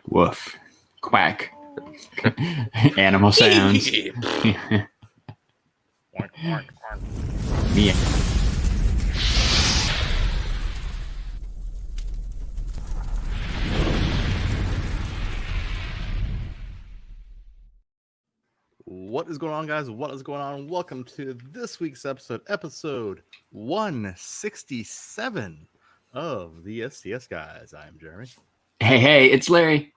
Woof. Quack. Animal sounds. Mia. What is going on, guys? What is going on? Welcome to this week's episode 167 of the STS Guys. I am Jeremy. Hey, it's Larry.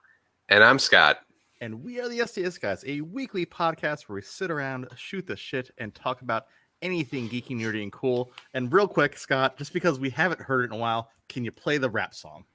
And I'm Scott. And we are the STS Guys, a weekly podcast where we sit around, shoot the shit, and talk about anything geeky, nerdy, and cool. And real quick, Scott, just because we haven't heard it in a while, can you play the rap song?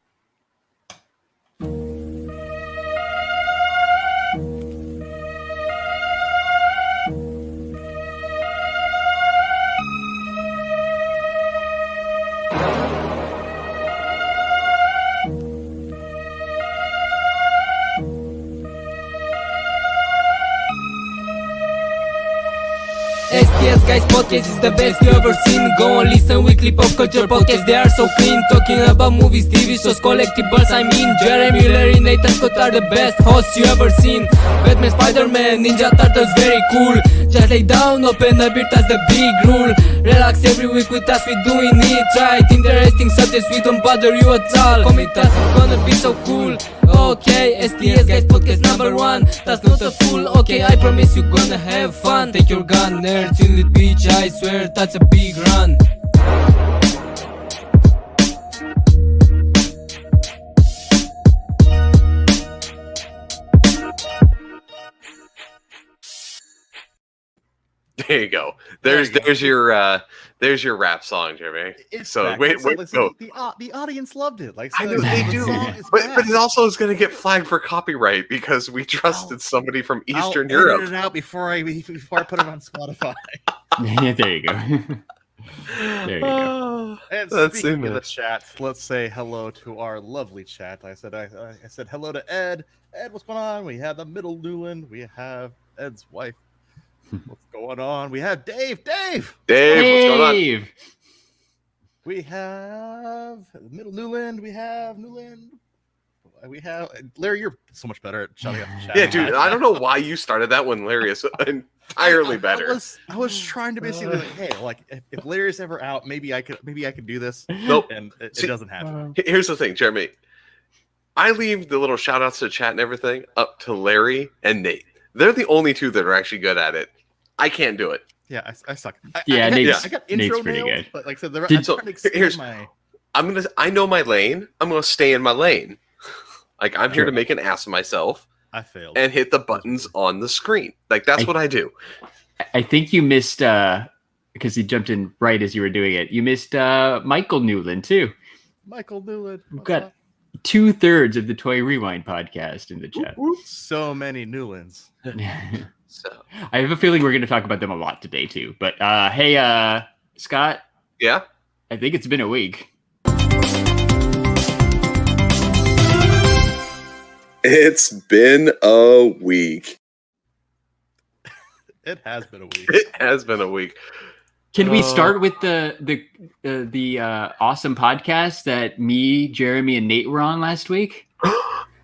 STS Guys Podcast is the best you ever seen. Go and listen weekly pop culture podcasts, they are so clean. Talking about movies, TV shows, collectibles, I mean Jeremy, Larry, Nate and Scott are the best hosts you ever seen. Batman, Spider-Man, Ninja Turtles, very cool. Just lay down, open a beer, that's the big rule. Relax every week with us, we doing it right. Interesting subjects, we don't bother you at all. Come with us, it's gonna be so cool. Okay, STS Guys Podcast number 1. That's not a fool, okay, I promise you gonna have fun. Take your gun, nerds, in the beach, I swear that's a big run. There you go. There's your rap song, Jeremy. So wait, no. The audience loved it. Like, I know they do, but it also is going to get flagged for copyright because we trusted somebody from Eastern Europe. I'll edit it out before I put it on Spotify. Yeah, there you go. There you go. And speaking of the chat, let's say hello to our lovely chat. I said hello to Ed. Ed, what's going on? We have the middle Newland. We have Ed's wife. What's going on? We have Dave. What's going on? We have middle Newland. We have Newland. We have Larry. You're so much better at shutting up the chat. Yeah, dude. I don't know why you started that when Larry is entirely better. I was trying to basically like, hey, like if Larry's ever out, maybe I could do this. Nope. And it doesn't happen. Here's the thing, Jeremy. I leave the little shout outs to chat and everything up to Larry and Nate. They're the only two that are actually good at it. I can't do it. Yeah, I suck. I got intro Nate's pretty nailed, good. but like I said, I'm trying to extend I know my lane. I'm gonna stay in my lane. Like I'm here to make an ass of myself. I failed and hit the buttons on the screen. Like that's what I do. I think you missed because he jumped in right as you were doing it. You missed Michael Newland too. Michael Newland. We've got 2/3 of the Toy Rewind podcast in the chat. So many Newlands. So I have a feeling we're going to talk about them a lot today too. But hey, Scott. Yeah. I think it's been a week. It's been a week. It has been a week. It has been a week. Can we start with the awesome podcast that me, Jeremy, and Nate were on last week?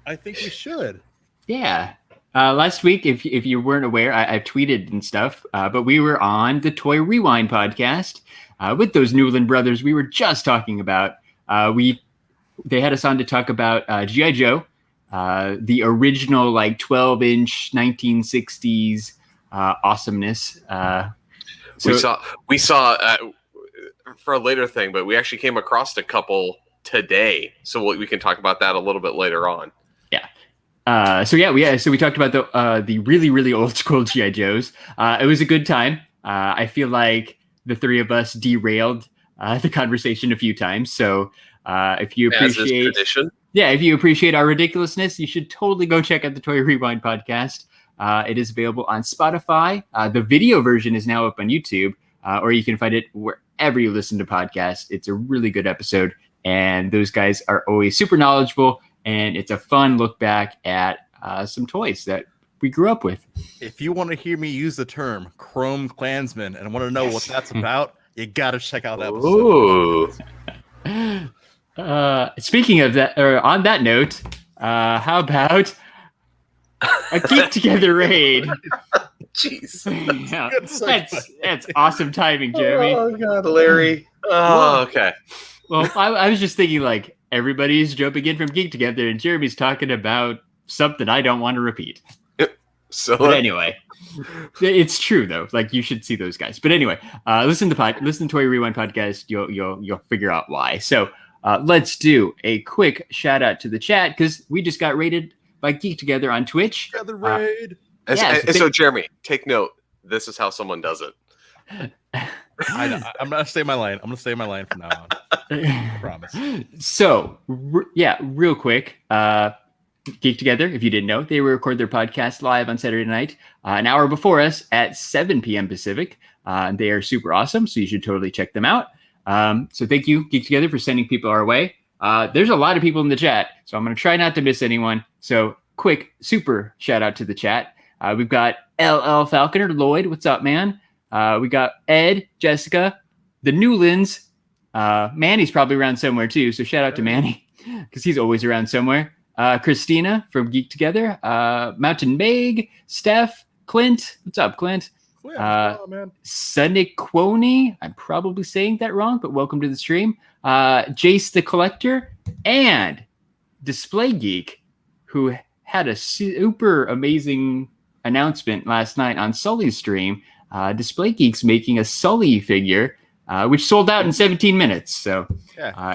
I think we should. Yeah. Last week, if you weren't aware, I've tweeted and stuff, but we were on the Toy Rewind podcast with those Newland brothers we were just talking about. They had us on to talk about G.I. Joe, the original 12-inch 1960s awesomeness. We saw for a later thing, but we actually came across a couple today, so we can talk about that a little bit later on. So we talked about the really, really old school G.I. Joes. It was a good time. I feel like the three of us derailed the conversation a few times. So if you appreciate our ridiculousness, you should totally go check out the Toy Rewind podcast. It is available on Spotify. The video version is now up on YouTube, or you can find it wherever you listen to podcasts. It's a really good episode, and those guys are always super knowledgeable. And it's a fun look back at some toys that we grew up with. If you want to hear me use the term Chrome Klansman and want to know what that's about, you got to check out that episode. Speaking of that, or on that note, how about a Geek Together raid? Jeez. Yeah, Good segue. that's awesome timing, Jeremy. Oh God, Larry. Oh, okay. Well, I was just thinking like everybody's jumping in from Geek Together, and Jeremy's talking about something I don't want to repeat. So But anyway, it's true though. Like you should see those guys. But anyway, listen to Toy Rewind podcast. You'll figure out why. So let's do a quick shout out to the chat because we just got rated by Geek Together on Twitch. The raid. So Jeremy, take note. This is how someone does it. I'm gonna stay in my lane. I'm gonna stay in my lane from now on. I promise. So real quick. Geek Together, if you didn't know, they record their podcast live on Saturday night, an hour before us at 7 p.m. Pacific. They are super awesome, so you should totally check them out. So thank you, Geek Together, for sending people our way. There's a lot of people in the chat, so I'm going to try not to miss anyone. So quick, super shout out to the chat. We've got LL Falconer, Lloyd, what's up, man? We got Ed, Jessica, the Newlands. Manny's probably around somewhere too, so shout out to Manny because he's always around somewhere. Christina from Geek Together, Mountain Meg, Steph, Clint. What's up, Clint? Soniquoni. I'm probably saying that wrong, but welcome to the stream. Jace the Collector and Display Geek, who had a super amazing announcement last night on Sully's stream. Display Geek's making a Sully figure, which sold out in 17 minutes. So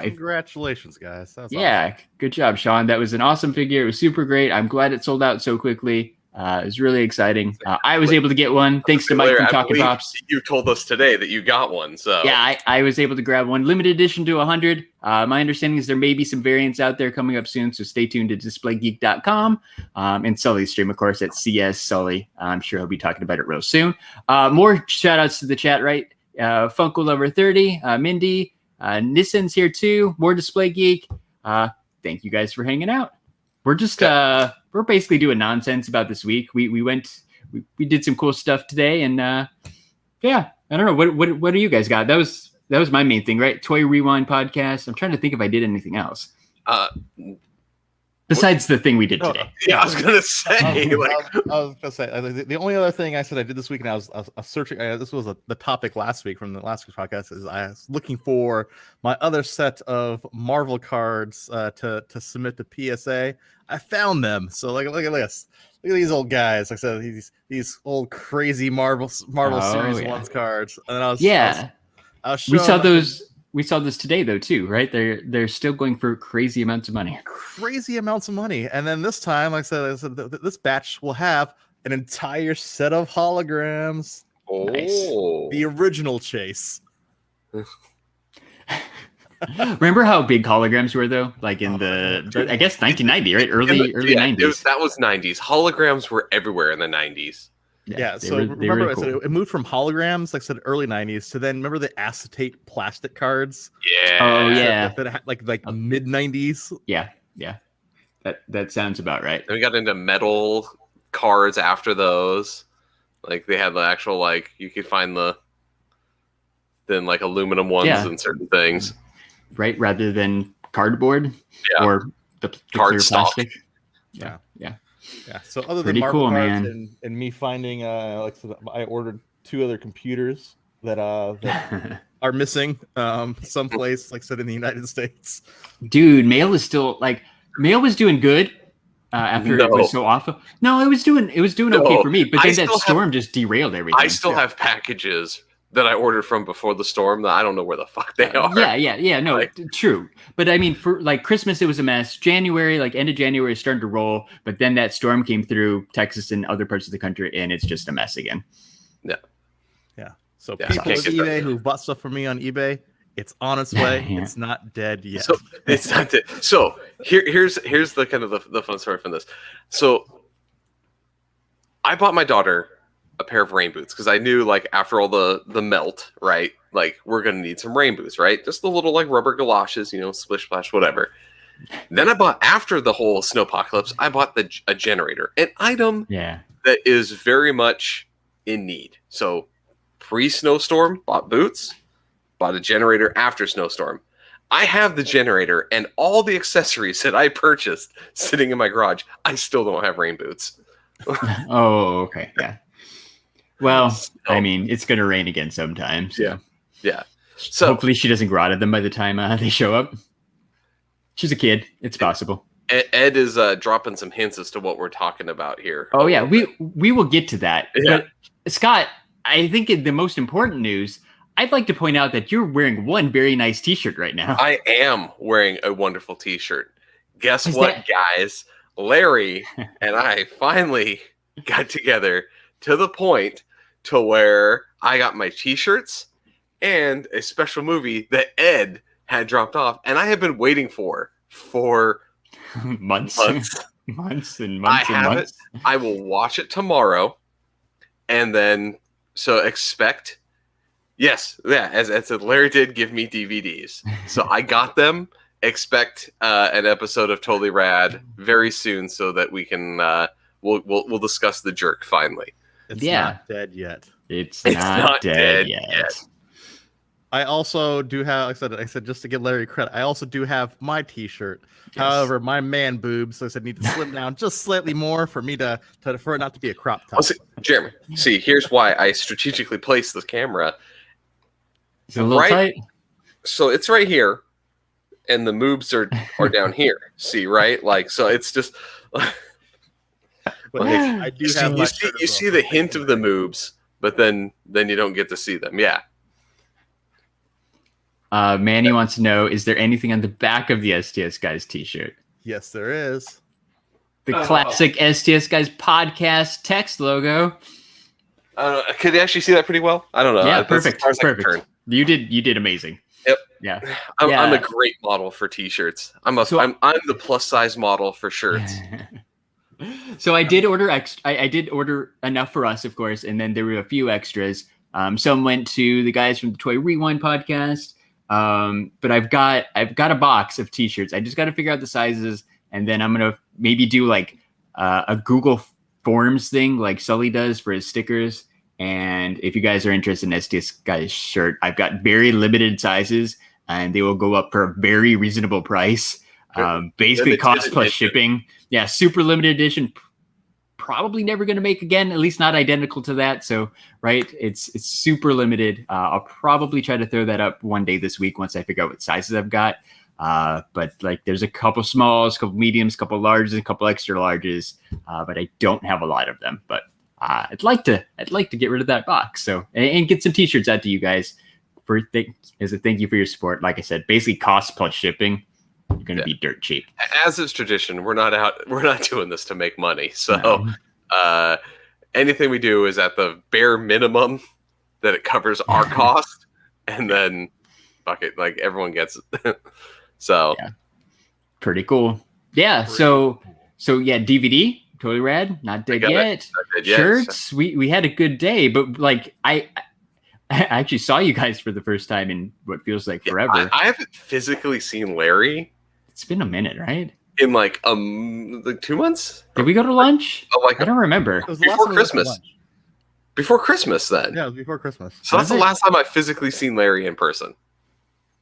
congratulations, guys. That's awesome. Good job, Sean. That was an awesome figure. It was super great. I'm glad it sold out so quickly. It was really exciting. I was able to get one thanks to Mike from Talking Pops. You told us today that you got one. So yeah, I was able to grab one. Limited edition to 100. My understanding is there may be some variants out there coming up soon, so stay tuned to displaygeek.com and Sully's stream, of course, at CS Sully. I'm sure he'll be talking about it real soon. More shout outs to the chat, right? Funko Lover 30, Mindy, Nissan's here too. More Display Geek. Thank you guys for hanging out. We're just we're basically doing nonsense about this week. We did some cool stuff today, and I don't know what do you guys got? That was my main thing, right? Toy Rewind podcast. I'm trying to think if I did anything else. Besides the thing we did today. Yeah, I was gonna say. I was gonna say the only other thing I said I did this week, and I was searching. This was the topic last week from the last week's podcast. Is I was looking for my other set of Marvel cards to submit to PSA. I found them. So look at this. Look at these old guys. Like I said, these old crazy Marvel Series 1 cards. And I was we saw those. We saw this today, though, too, right? They're still going for crazy amounts of money. Crazy amounts of money. And then this time, like I said, this batch will have an entire set of holograms. Oh, nice. The original Chase. Remember how big holograms were, though? Like in I guess 1990, right? Early 90s. That was 90s. Holograms were everywhere in the 90s. Yeah, so remember I said it moved from holograms, like I said, early 90s, to then remember the acetate plastic cards? Yeah. Oh, yeah. That had like mid 90s. Yeah. That sounds about right. Then we got into metal cards after those. Like they had the actual, like, you could find like aluminum ones and certain things. Right, rather than cardboard or the card clear Yeah. stock. So other Pretty than Marvel cool, cards man. and me finding, like I ordered 2 other computers that are missing someplace, like I said, in the United States. Dude, mail was doing good after it was so awful. No, it was doing okay for me, but then that storm just derailed everything. I still have packages that I ordered from before the storm that I don't know where the fuck they are. No, true. But I mean, for like Christmas, it was a mess. January, like end of January, is starting to roll, but then that storm came through Texas and other parts of the country, and it's just a mess again. Yeah. So people with eBay who bought stuff from me on eBay, it's on its way. It's not dead yet. So it's not dead. So here's the kind of the fun story from this. So I bought my daughter a pair of rain boots because I knew, like, after all the melt, right, like we're gonna need some rain boots, right? Just the little like rubber galoshes, splish splash, whatever. Then I bought, after the whole snowpocalypse, I bought a generator, an item that is very much in need. So pre-snowstorm, bought boots, bought a generator after snowstorm. I have the generator and all the accessories that I purchased sitting in my garage. I still don't have rain boots. Oh, okay. Yeah. Well, I mean, it's going to rain again sometime. So. Yeah. So hopefully she doesn't grow out of them by the time they show up. She's a kid. It's possible. Ed is dropping some hints as to what we're talking about here. Oh, yeah. We will get to that. Yeah. But, Scott, I think the most important news, I'd like to point out that you're wearing one very nice t-shirt right now. I am wearing a wonderful t-shirt. Guess what, guys? Larry and I finally got together to the point to where I got my t-shirts and a special movie that Ed had dropped off, and I have been waiting for months and months. I will watch it tomorrow, and then so expect. Yes, yeah. As Ed said, Larry did give me DVDs, so I got them. Expect an episode of Totally Rad very soon, so that we can we'll discuss The Jerk finally. It's not dead yet. It's not dead yet. I also do have, I said just to give Larry credit, I also do have my t-shirt. Yes. However, my man boobs, I said, need to slim down just slightly more for me for it not to be a crop top. Jeremy, here's why I strategically placed the camera. Is it a little tight? So it's right here, and the moobs are down here. See, right? Like, so it's just I do have you see the hint of the moobs, but then you don't get to see them. Yeah. Manny wants to know, is there anything on the back of the STS Guys t-shirt? Yes, there is. The classic STS Guys podcast text logo. Could they actually see that pretty well? I don't know. Yeah, perfect. You did amazing. Yep. Yeah. I'm a great model for t-shirts. I'm the plus size model for shirts. So I did order I did order enough for us, of course, and then there were a few extras. Some went to the guys from the Toy Rewind podcast. But I've got a box of t-shirts. I just got to figure out the sizes, and then I'm gonna maybe do like a Google Forms thing like Sully does for his stickers. And if you guys are interested in STS Guys shirt, I've got very limited sizes, and they will go up for a very reasonable price. Basically cost plus shipping. Yeah, super limited edition. Probably never going to make again, at least not identical to that. So, right, it's super limited. I'll probably try to throw that up one day this week once I figure out what sizes I've got. But like, there's a couple smalls, couple mediums, couple larges, and couple extra larges. But I don't have a lot of them. But I'd like to get rid of that box. So and get some t-shirts out to you guys as a thank you for your support. Like I said, basically cost plus shipping. You're going to be dirt cheap. As is tradition, we're not doing this to make money. So anything we do is at the bare minimum that it covers our cost, and then bucket like everyone gets it. So pretty cool. Yeah. So DVD, totally rad. Not dead yet. Shirts. We had a good day, but like I actually saw you guys for the first time in what feels like forever. I haven't physically seen Larry. It's been a minute, right? In like 2 months? Did we go to lunch? I don't remember. Before Christmas. Before Christmas, then. Yeah, it was before Christmas. So that's the last time I've physically seen Larry in person.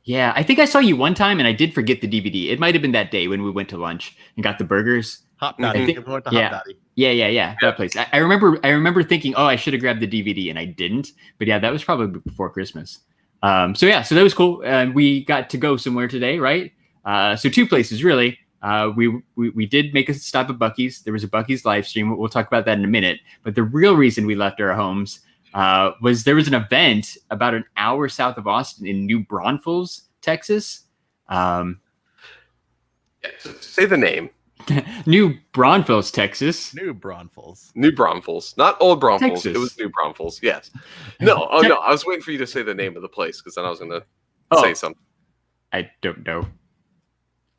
Yeah, I think I saw you one time, and I did forget the DVD. It might have been that day when we went to lunch and got the burgers. Hot Daddy. Hot Daddy. Yeah. That place. I remember thinking, oh, I should have grabbed the DVD, and I didn't. But yeah, that was probably before Christmas. So that was cool. We got to go somewhere today, right? So two places really. We did make a stop at Buc-ee's. There was a Buc-ee's live stream. We'll talk about that in a minute. But the real reason we left our homes was there was an event about an hour south of Austin in New Braunfels, Texas. Say the name. New Braunfels, Texas. New Braunfels. Not old Braunfels. Texas. It was New Braunfels. Yes. No. No. I was waiting for you to say the name of the place because then I was going to say something. I don't know.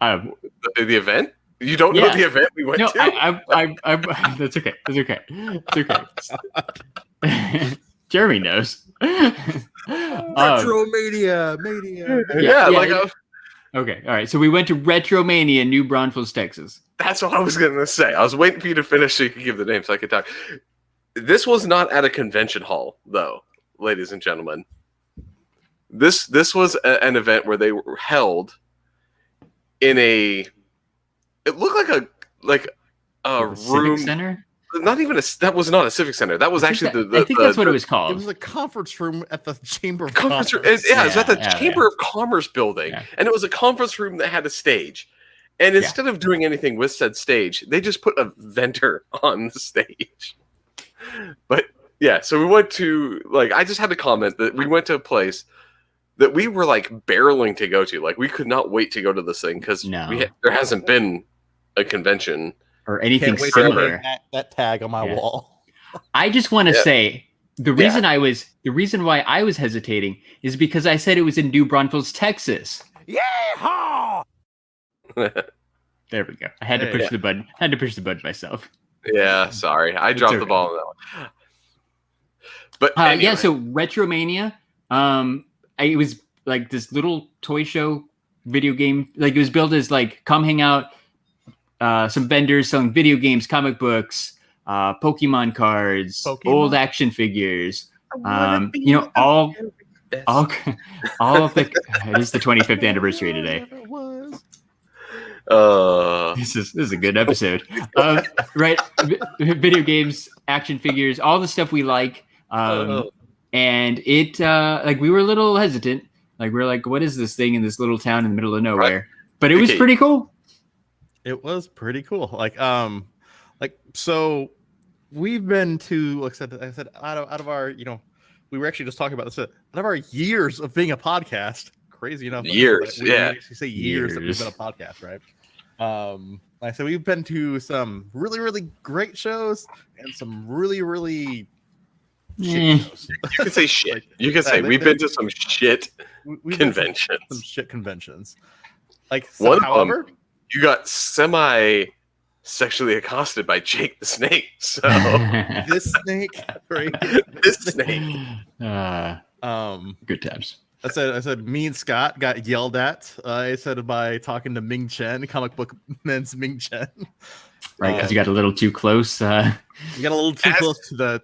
The event? You don't know the event we went to? I that's okay. It's okay. Jeremy knows. RetroMania. Okay, all right. So we went to RetroMania in New Braunfels, Texas. That's what I was going to say. I was waiting for you to finish so you could give the name so I could talk. This was not at a convention hall, though, ladies and gentlemen. This was an event where they were held in a. It looked like a room. Civic center. Not even that was not a civic center. That was actually I think that's what it was called. It was a conference room at the Chamber of Conference Commerce. it was at the Chamber of Commerce building, and it was a conference room that had a stage. And instead of doing anything with said stage, they just put a vendor on the stage. But yeah, so we went to I just had to comment that we went to a place that we were barreling to go to. We could not wait to go to this thing because there hasn't been a convention or anything similar. That tag on my wall. I just want to say the reason why I was hesitating is because I said it was in New Braunfels, Texas. Yeehaw! There we go. I had to push the button. I had to push the button myself. Yeah, sorry. I dropped the ball on that one. But anyway. So RetroMania, it was this little toy show video game. It was billed as come hang out, some vendors selling video games, comic books, Pokemon cards, old action figures. All of the. It is the 25th anniversary today. This is a good episode. Right, video games, action figures, all the stuff we like. And it we were a little hesitant. We were what is this thing in this little town in the middle of nowhere? Right. But it was pretty cool. It was pretty cool. So we've been to, I said, out of our, we were actually just talking about this. Out of our years of being a podcast, crazy enough. Years, we actually say years that we've been a podcast, right? Like I said, we've been to some really, really great shows and some really, really shit shows. You can say shit. You can say we've been to some shit conventions. Some shit conventions. However, you got sexually accosted by Jake the Snake. So this snake, right? This snake. Good times. I said, me and Scott got yelled at. I said by talking to Ming Chen, comic book men's Ming Chen. Right, because you got a little too close. You got a little too close to the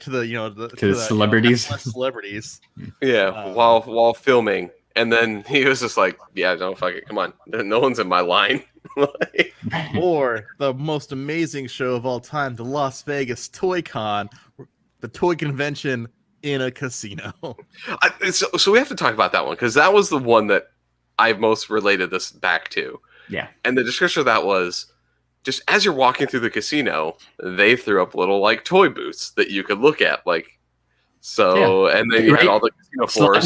celebrities. Celebrities. Yeah, while filming, and then he was just like, "Yeah, don't fuck it. Come on, no one's in my line." Or the most amazing show of all time, the Las Vegas Toy Con, the toy convention in a casino. So we have to talk about that one because that was the one that I most related this back to. Yeah. And the description of that was just as you're walking through the casino, they threw up little toy booths that you could look at. And then you had all the casino floors.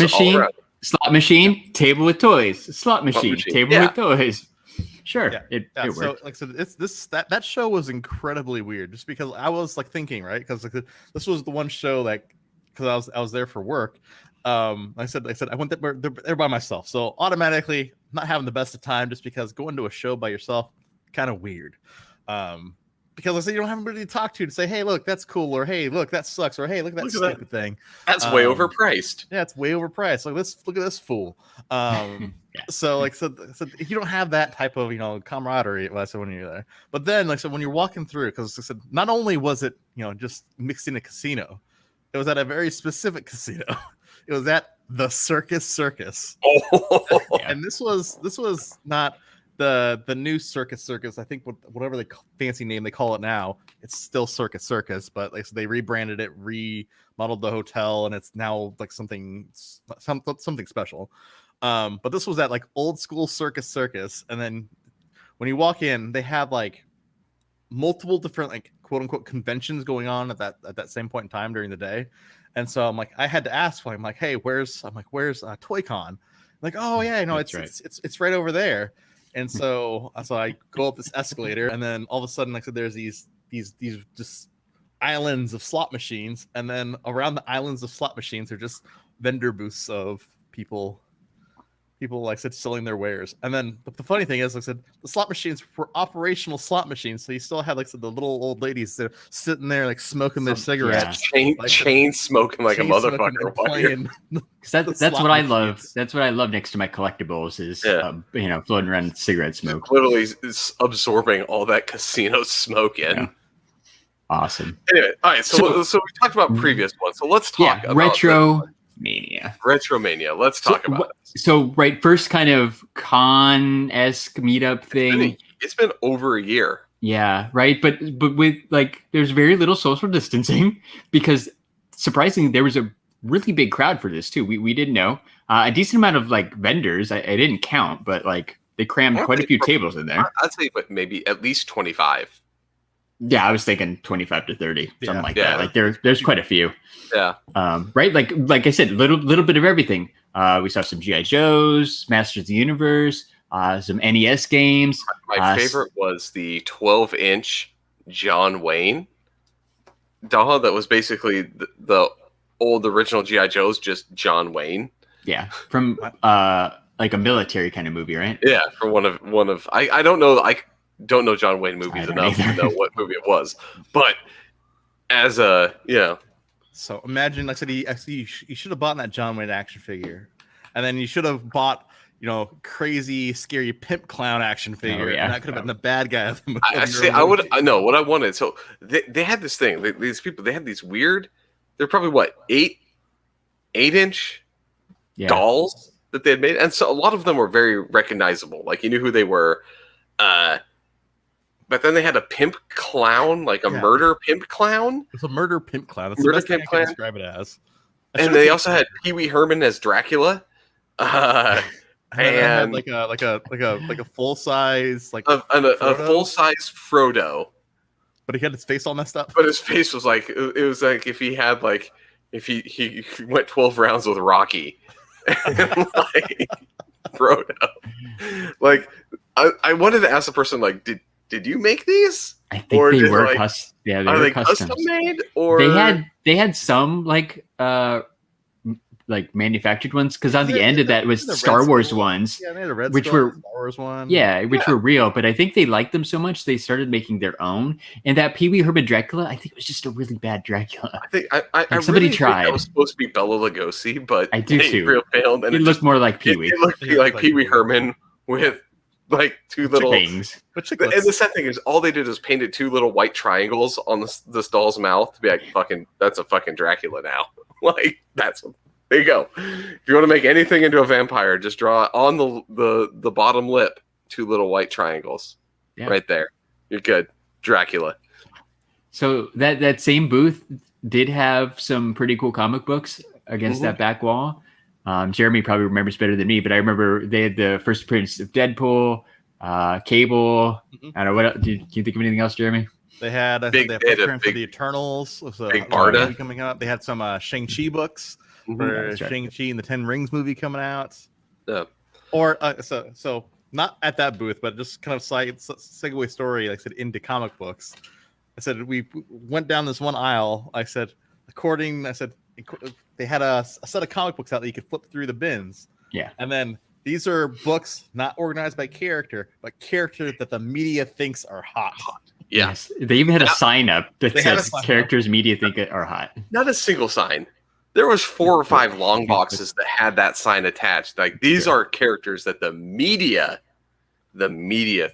Slot machine, table with toys. Slot machine, table with toys. Sure. Yeah. It worked. So that show was incredibly weird just because I was thinking, right? Because this was the one show because I was there for work. I said I went there by myself, so automatically not having the best of time just because going to a show by yourself kind of weird. Because I said you don't have anybody to talk to say, hey, look, that's cool, or hey, look, that sucks, or hey, look at that stupid thing. That's way overpriced. Yeah, it's way overpriced. Look at this fool. So you don't have that type of camaraderie when you're there. But then when you're walking through, because I said not only was it just mixed in a casino, it was at a very specific casino. It was at the Circus. Oh. And this was not the new Circus. I think whatever the fancy name they call it now, it's still Circus. But they rebranded it, remodeled the hotel, and it's now something special. But this was at old school Circus. And then when you walk in, they have multiple different quote unquote conventions going on at that same point in time during the day. And so I had to ask for him, hey, where's ToyCon? Oh yeah, it's right over there. And so I go up this escalator, and then all of a sudden, there's these just islands of slot machines, and then around the islands of slot machines are just vendor booths of people selling their wares. And then the funny thing is, the slot machines were operational slot machines, so you still had the little old ladies that are sitting there smoking their cigarettes, chain smoking like a motherfucker. That's what I love. That's what I love next to my collectibles is floating around cigarette smoke. Literally absorbing all that casino smoke in. Yeah. Awesome. Anyway, all right. So we talked about previous ones. So let's talk about Mania. RetroMania. Let's talk about it. So, right, first kind of con-esque meetup thing. It's been over a year. Yeah, right. But with like, there's very little social distancing because surprisingly, there was a really big crowd for this too. We didn't know a decent amount of like vendors. I didn't count, but like they crammed quite a few tables in there. I'd say, but maybe at least 25. Yeah, I was thinking 25 to 30, something like that. Like there's quite a few. Yeah. Right. Like I said, little bit of everything. We saw some G.I. Joes, Masters of the Universe, some NES games. My favorite was the 12-inch John Wayne doll that was basically the old original G.I. Joes, just John Wayne. Yeah, from like a military kind of movie, right? Yeah, from one of I don't know. I don't know John Wayne movies enough to know what movie it was, but as a So imagine, like I said, you should have bought that John Wayne action figure, and then you should have bought crazy scary pimp clown action figure, and that could have been the bad guy of the movie. I know what I wanted. So they had this thing. These people, they had these weird. They're probably what 8-inch dolls that they had made, and so a lot of them were very recognizable. Like you knew who they were. But then they had a pimp clown, like a murder pimp clown. It's a murder pimp clown. That's murder the best pimp thing I clown. can describe it as. And they also had Pee Wee Herman as Dracula. And had like a full size a full size Frodo. But he had his face all messed up. But his face was like it was like if he had like if he went 12 rounds with Rocky. And like Frodo. Like I wanted to ask the person like did you make these? I think they were like, custom. Yeah, they were custom made, or they had some like manufactured ones because on the end of that was Star Wars ones, they had a Red which Skull, were Star Wars one, which were real. But I think they liked them so much they started making their own. And that Pee Wee Herman Dracula, I think it was just a really bad Dracula. I think I somebody really tried. Think that was supposed to be Bela Lugosi, but I do too. Real failed, and it looked more like Pee Wee. It looked like Pee Wee Herman with like two little things. And the sad thing is, all they did is painted two little white triangles on this doll's mouth to be like, that's a fucking Dracula now. Like there you go. If you want to make anything into a vampire, just draw on the bottom lip two little white triangles. Yeah. Right there. You're good. Dracula. So that same booth did have some pretty cool comic books against that back wall. Jeremy probably remembers better than me, but I remember they had the first appearance of Deadpool, Cable. I don't know what else. Do you think of anything else, Jeremy? They had a first appearance for the Eternals. Big Barda coming up. They had some Shang-Chi books for Shang-Chi and the 10 Rings movie coming out. Yeah. Or so not at that booth, but just kind of segue story. Like I said, into comic books. I said we went down this one aisle. I said they had a set of comic books out that you could flip through the bins. Yeah. And then these are books not organized by character, but characters that the media thinks are hot. Yes. They even had a sign up that says characters media think are hot. Not a single sign. There was 4 or 5 long boxes that had that sign attached. Like these are characters that the media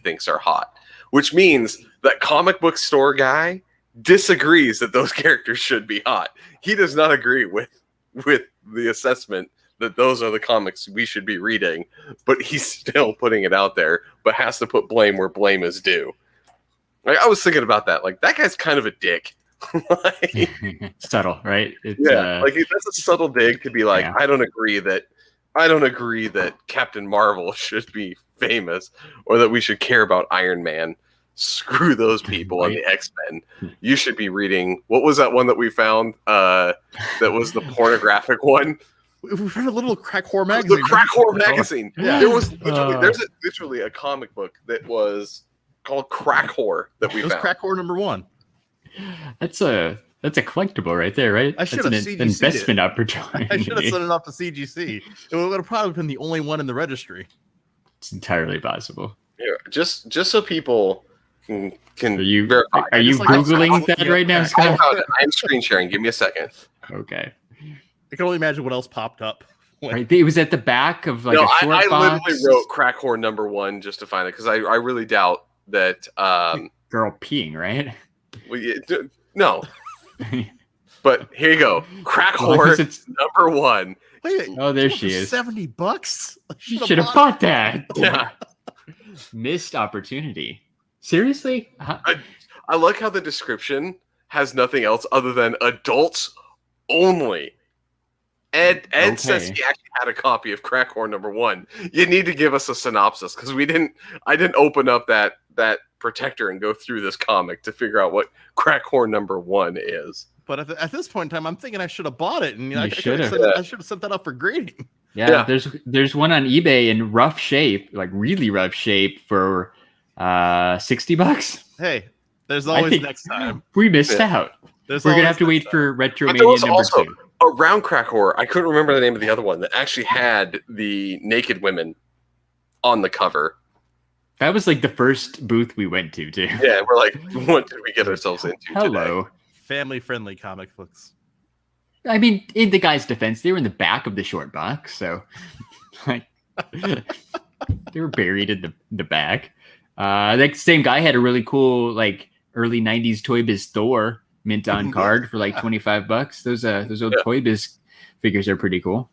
thinks are hot, which means that comic book store guy disagrees that those characters should be hot. He does not agree with the assessment that those are the comics we should be reading, but he's still putting it out there, but has to put blame where blame is due. Like, I was thinking about that. Like, that guy's kind of a dick. Like, subtle, right? It's, like that's a subtle dig to be like, I don't agree that Captain Marvel should be famous or that we should care about Iron Man. Screw those people on the X-Men. You should be reading. What was that one that we found? That was the pornographic one. We found a little crack whore magazine. The crack whore magazine. Yeah. There was literally a comic book that was called Crack Whore that we found. Crack Whore #1. That's a collectible right there, right? I should have CGC'd investment opportunity. I should have sent it off to CGC. It would have probably been the only one in the registry. It's entirely possible. Yeah, just so people can verify. Are you Googling that right now, Scott? I'm screen sharing. Give me a second. Okay. I can only imagine what else popped up. Right, it was at the back of like a short box. I literally wrote Crack Whore #1 just to find it because I really doubt that. Girl peeing, right? Well, no. But here you go. Crack Well, whore it's- number 1. Wait, Oh, there for she is. $70. You should have bought that. Yeah. Missed opportunity. Seriously? I like how the description has nothing else other than adults only. Ed says he actually had a copy of Crack Whore number 1. You need to give us a synopsis because I didn't open up that protector and go through this comic to figure out what Crack Whore number 1 is. But at this point in time, I'm thinking I should have bought it, and You I should have sent that up for grading. Yeah, there's one on eBay in rough shape, like really rough shape for $60. Hey, there's always next time. We missed out. There's We're gonna always have to next wait time. for But there RetroMania was number also 2. around Crack Whore, I couldn't remember the name of the other one that actually had the naked women on the cover. That was like the first booth we went to, too. Yeah, we're like, what did we get ourselves into Oh, today? Family-friendly comic books. I mean, in the guy's defense, they were in the back of the short box, so like they were buried in the back. That same guy had a really cool like early '90s Toy Biz Thor mint on card for like $25. Those old Toy Biz figures are pretty cool.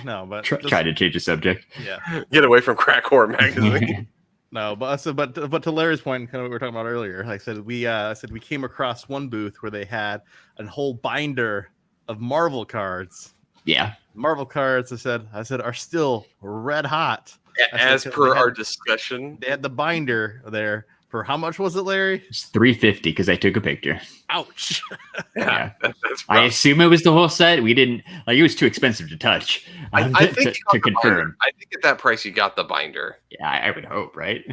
No, but Try to change the subject. Yeah. Get away from Crack Whore magazine. No, but to Larry's point, kind of what we were talking about earlier, like I said we came across one booth where they had a whole binder of Marvel cards. Yeah. Marvel cards, I said, are still red hot. As per our discussion. They had the binder there for how much was it, Larry? It's $350 because I took a picture. Ouch. Yeah. That's I rough. assume it was the whole set. We didn't like it was too expensive to touch. I think you got to the confirm. binder. I think at that price you got the binder. Yeah, I would hope, right?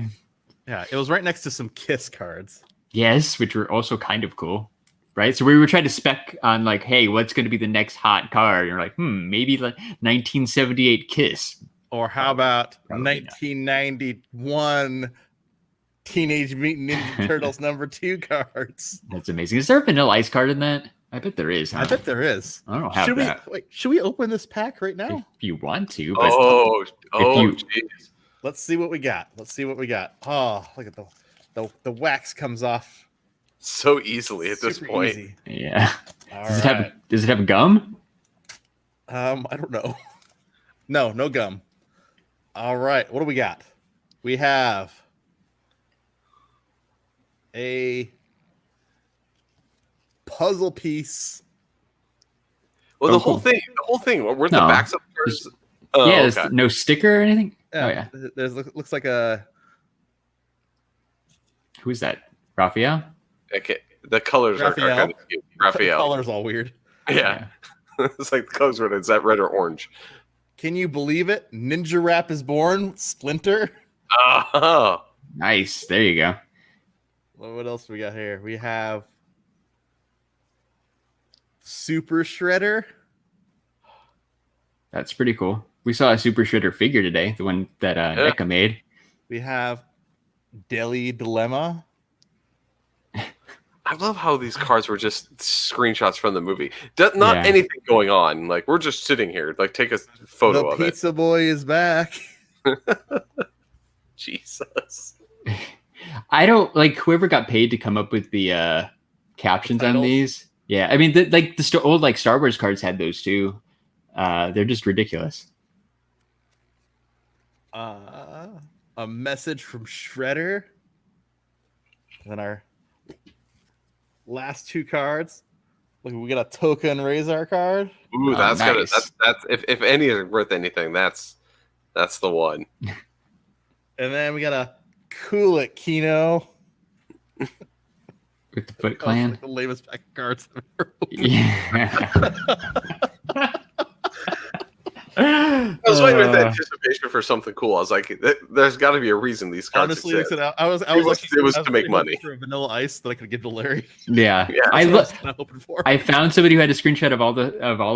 Yeah, it was right next to some Kiss cards. Yes, which were also kind of cool, right? So we were trying to spec on like, hey, what's going to be the next hot card? And we're like, maybe like 1978 Kiss. Or how about Probably 1991 Teenage Mutant Ninja Turtles #2 cards? That's amazing. Is there a Vanilla Ice card in that? I bet there is. Huh? I bet there is. I don't have that. Should we open this pack right now? If you want to, but Jeez. Let's see what we got. Oh, look at the wax comes off So easily at this super point. easy. yeah. All Does right. it have gum? I don't know. No gum. All right. What do we got? We have a puzzle piece. Well, Oh, the cool. whole thing. Weren't the No. backs of cards? Yeah, Oh, there's okay. no sticker or anything. Oh yeah. There's looks like a Who is that? Raphael? Okay. The colors are Raphael. kind of cute. Raphael. color's all weird. Yeah. It's like the colors were, is that red or orange? Can you believe it? Ninja Rap is born. Splinter. Oh. Nice. There you go. What else we got here? We have Super Shredder. That's pretty cool. We saw a Super Shredder figure today, the one that NECA made. We have Deli Dilemma. I love how these cards were just screenshots from the movie. Not Yeah. anything going on. Like, we're just sitting here. Like, take a photo The of it. Pizza Boy is back. Jesus. I don't like whoever got paid to come up with the captions on Titles? these. Yeah, I mean, old like Star Wars cards had those too. They're just ridiculous. A message from Shredder. And then our last two cards. Look, we got a Token Razor card. Ooh, Oh, that's nice. that's if any is worth anything, that's the one. And then we got a Cool It Kino. With the Foot Like Clan. the lamest pack of cards I've ever opened. Yeah. I was waiting with anticipation for something cool. I was like, there's got to be a reason these cards Honestly, exist. I was It was to make looking money. for a Vanilla Ice that I could give to Larry. Yeah. Yeah. I That's what look. was kind of hoping for. I found somebody who had a screenshot of all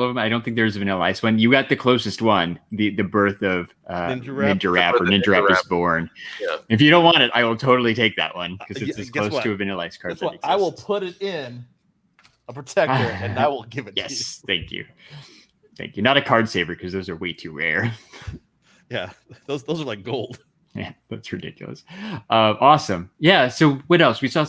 of them. I don't think there's a Vanilla Ice one. You got the closest one, the birth of Ninja Rap? Ninja Rap or The Ninja Ninja Rap is Rap. born. Yeah. If you don't want it, I will totally take that one because it's Yeah, as guess close what? to a Vanilla Ice card. Guess that what? I will exists. put it in a protector and I will give it to you. Yes, thank you. Thank you. Not a card saver because those are way too rare. Yeah, those are like gold. Yeah, that's ridiculous. Awesome. Yeah. So what else? We saw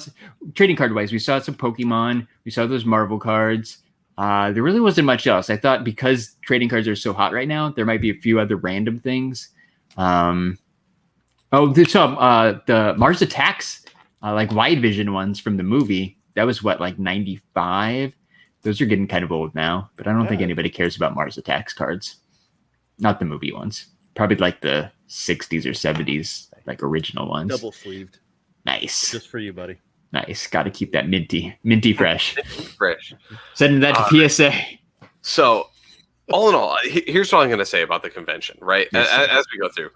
trading card wise. We saw some Pokemon. We saw those Marvel cards. There really wasn't much else. I thought because trading cards are so hot right now, there might be a few other random things. There's some the Mars Attacks, like wide vision ones from the movie. That was what, like 95. Those are getting kind of old now, but I don't think anybody cares about Mars Attacks cards. Not the movie ones. Probably like the 60s or 70s, like original ones. Double sleeved. Nice. Just for you, buddy. Nice. Got to keep that minty fresh. Fresh. Sending that to PSA. So, all in all, here's what I'm going to say about the convention, right? Yes, as we go through.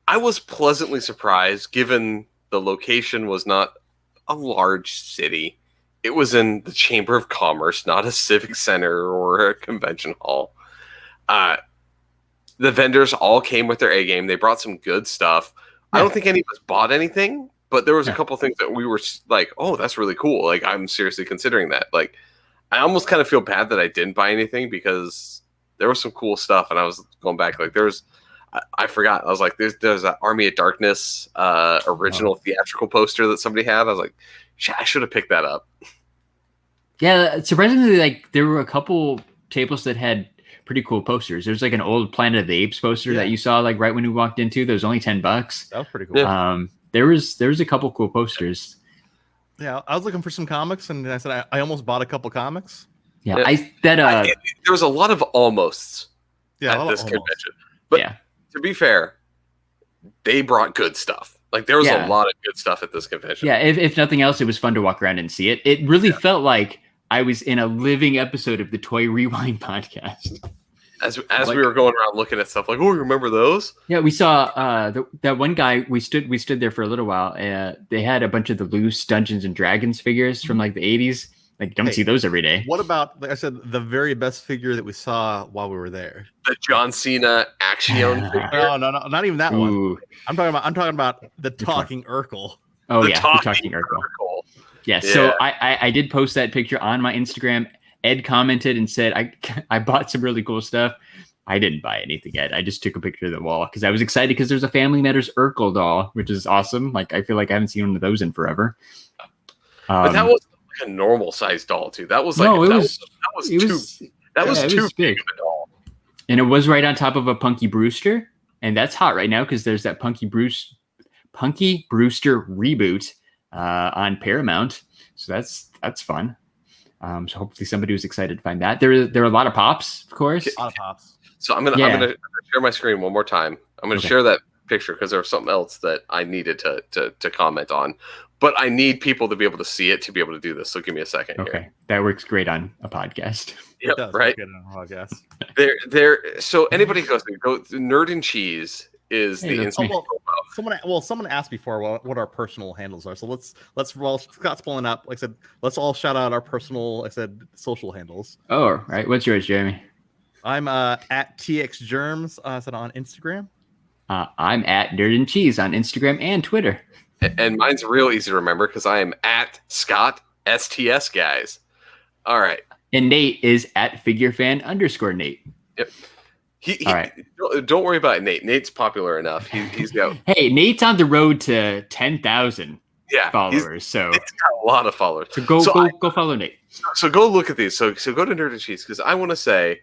I was pleasantly surprised, given the location was not a large city. It was in the Chamber of Commerce, not a civic center or a convention hall. The vendors all came with their A game. They brought some good stuff. I don't think any of us bought anything, but there was a couple things that we were like, oh, that's really cool. Like, I'm seriously considering that. Like, I almost kind of feel bad that I didn't buy anything because there was some cool stuff. And I was going back, like, I forgot. I was like, there's that Army of Darkness original theatrical poster that somebody had. I was like, I should have picked that up. Yeah, surprisingly, like there were a couple tables that had pretty cool posters. There's like an old Planet of the Apes poster that you saw like right when we walked into. There was only $10. That was pretty cool. Yeah. There was a couple cool posters. Yeah, I was looking for some comics, and I said I almost bought a couple comics. Yeah, there was a lot of almosts at this convention. But to be fair, they brought good stuff. Like there was a lot of good stuff at this convention. Yeah, if nothing else, it was fun to walk around and see it. It really felt like I was in a living episode of the Toy Rewind podcast. As we were going around looking at stuff, like, oh, remember those? Yeah, we saw that one guy. We stood there for a little while. They had a bunch of the loose Dungeons and Dragons figures from like the 80s. Like, don't see those every day. What about, like I said, the very best figure that we saw while we were there? The John Cena Action figure. No, not even that one. I'm talking about the talking Urkel. Oh the the talking Urkel. Yeah, so I did post that picture on my Instagram. Ed commented and said, I bought some really cool stuff. I didn't buy anything yet. I just took a picture of the wall because I was excited because there's a Family Matters Urkel doll, which is awesome. Like, I feel like I haven't seen one of those in forever. But that was like a normal sized doll too. That was like that was too big of a doll. And it was right on top of a Punky Brewster, and that's hot right now because there's that Punky Brewster reboot on Paramount. So that's fun. So hopefully somebody was excited to find that. There are a lot of pops, of course. A lot of pops. So I'm gonna share my screen one more time. I'm gonna share that picture because there was something else that I needed to comment on. But I need people to be able to see it to be able to do this. So give me a second. Okay, here. that works great on a podcast. Yep, right. On a podcast. There. So anybody goes Nerd and Cheese is the Instagram profile. Someone asked before what our personal handles are. So let's while Scott's pulling up, like I said, let's all shout out our personal, like I said, social handles. Oh, all right. What's yours, Jeremy? I'm at TXGerms on Instagram. I'm at Nerd and Cheese on Instagram and Twitter. And mine's real easy to remember because I am at Scott STS Guys. All right. And Nate is at FigureFan_Nate. Yep. All right. Don't worry about Nate. Nate's popular enough. He's got. Hey, Nate's on the road to 10,000 followers. So it's got a lot of followers. So go follow Nate. So go look at these. So go to Nerd and Cheese because I want to say,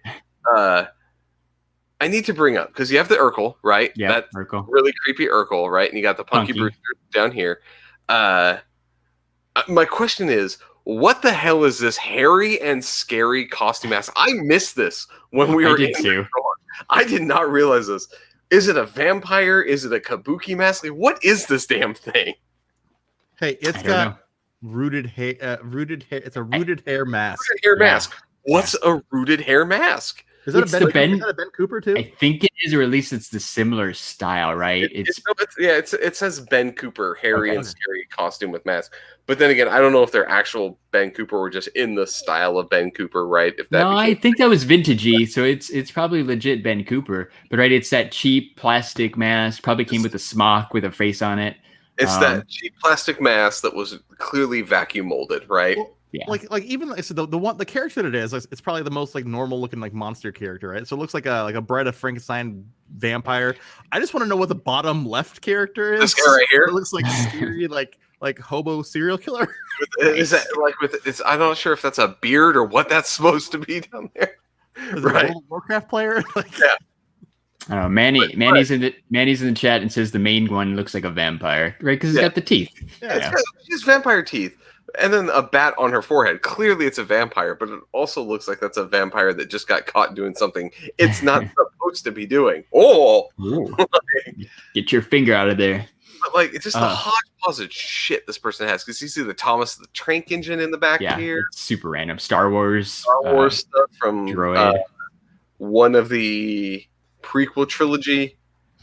I need to bring up because you have the Urkel, right? Yeah, that Urkel. Really creepy Urkel, right? And you got the Punky Brewster down here. My question is, what the hell is this hairy and scary costume mask? I missed this when we were in the store. I did not realize this. Is it a vampire? Is it a kabuki mask? Like, what is this damn thing? Hey, it's got rooted hair. It's a rooted hair mask. Rooted hair mask. What's a rooted hair mask? Is that a Ben Cooper too? I think it is, or at least it's the similar style, right? It says Ben Cooper, hairy and scary costume with mask. But then again, I don't know if they're actual Ben Cooper or just in the style of Ben Cooper, right? I think that was vintagey, so it's probably legit Ben Cooper. But right, it's that cheap plastic mask. Probably came with a smock with a face on it. It's that cheap plastic mask that was clearly vacuum molded, right? Well, yeah. Like even the character that it is, it's probably the most like normal looking like monster character, right? So it looks like a Bride of Frankenstein vampire. I just want to know what the bottom left character is. This guy right here? It looks like scary, like hobo serial killer. Is that like with? It's I'm not sure if that's a beard or what that's supposed to be down there. Is it a World of Warcraft player? Yeah. I don't know. Manny's in the chat and says the main one looks like a vampire, right? Because it's got the teeth. Yeah, it's got just vampire teeth. And then a bat on her forehead. Clearly it's a vampire, but it also looks like that's a vampire that just got caught doing something it's not supposed to be doing. Oh! Get your finger out of there. But like, it's just the hodgepodge of shit this person has. Because you see the Thomas the Tank Engine in the back here. It's super random. Star Wars stuff from one of the prequel trilogy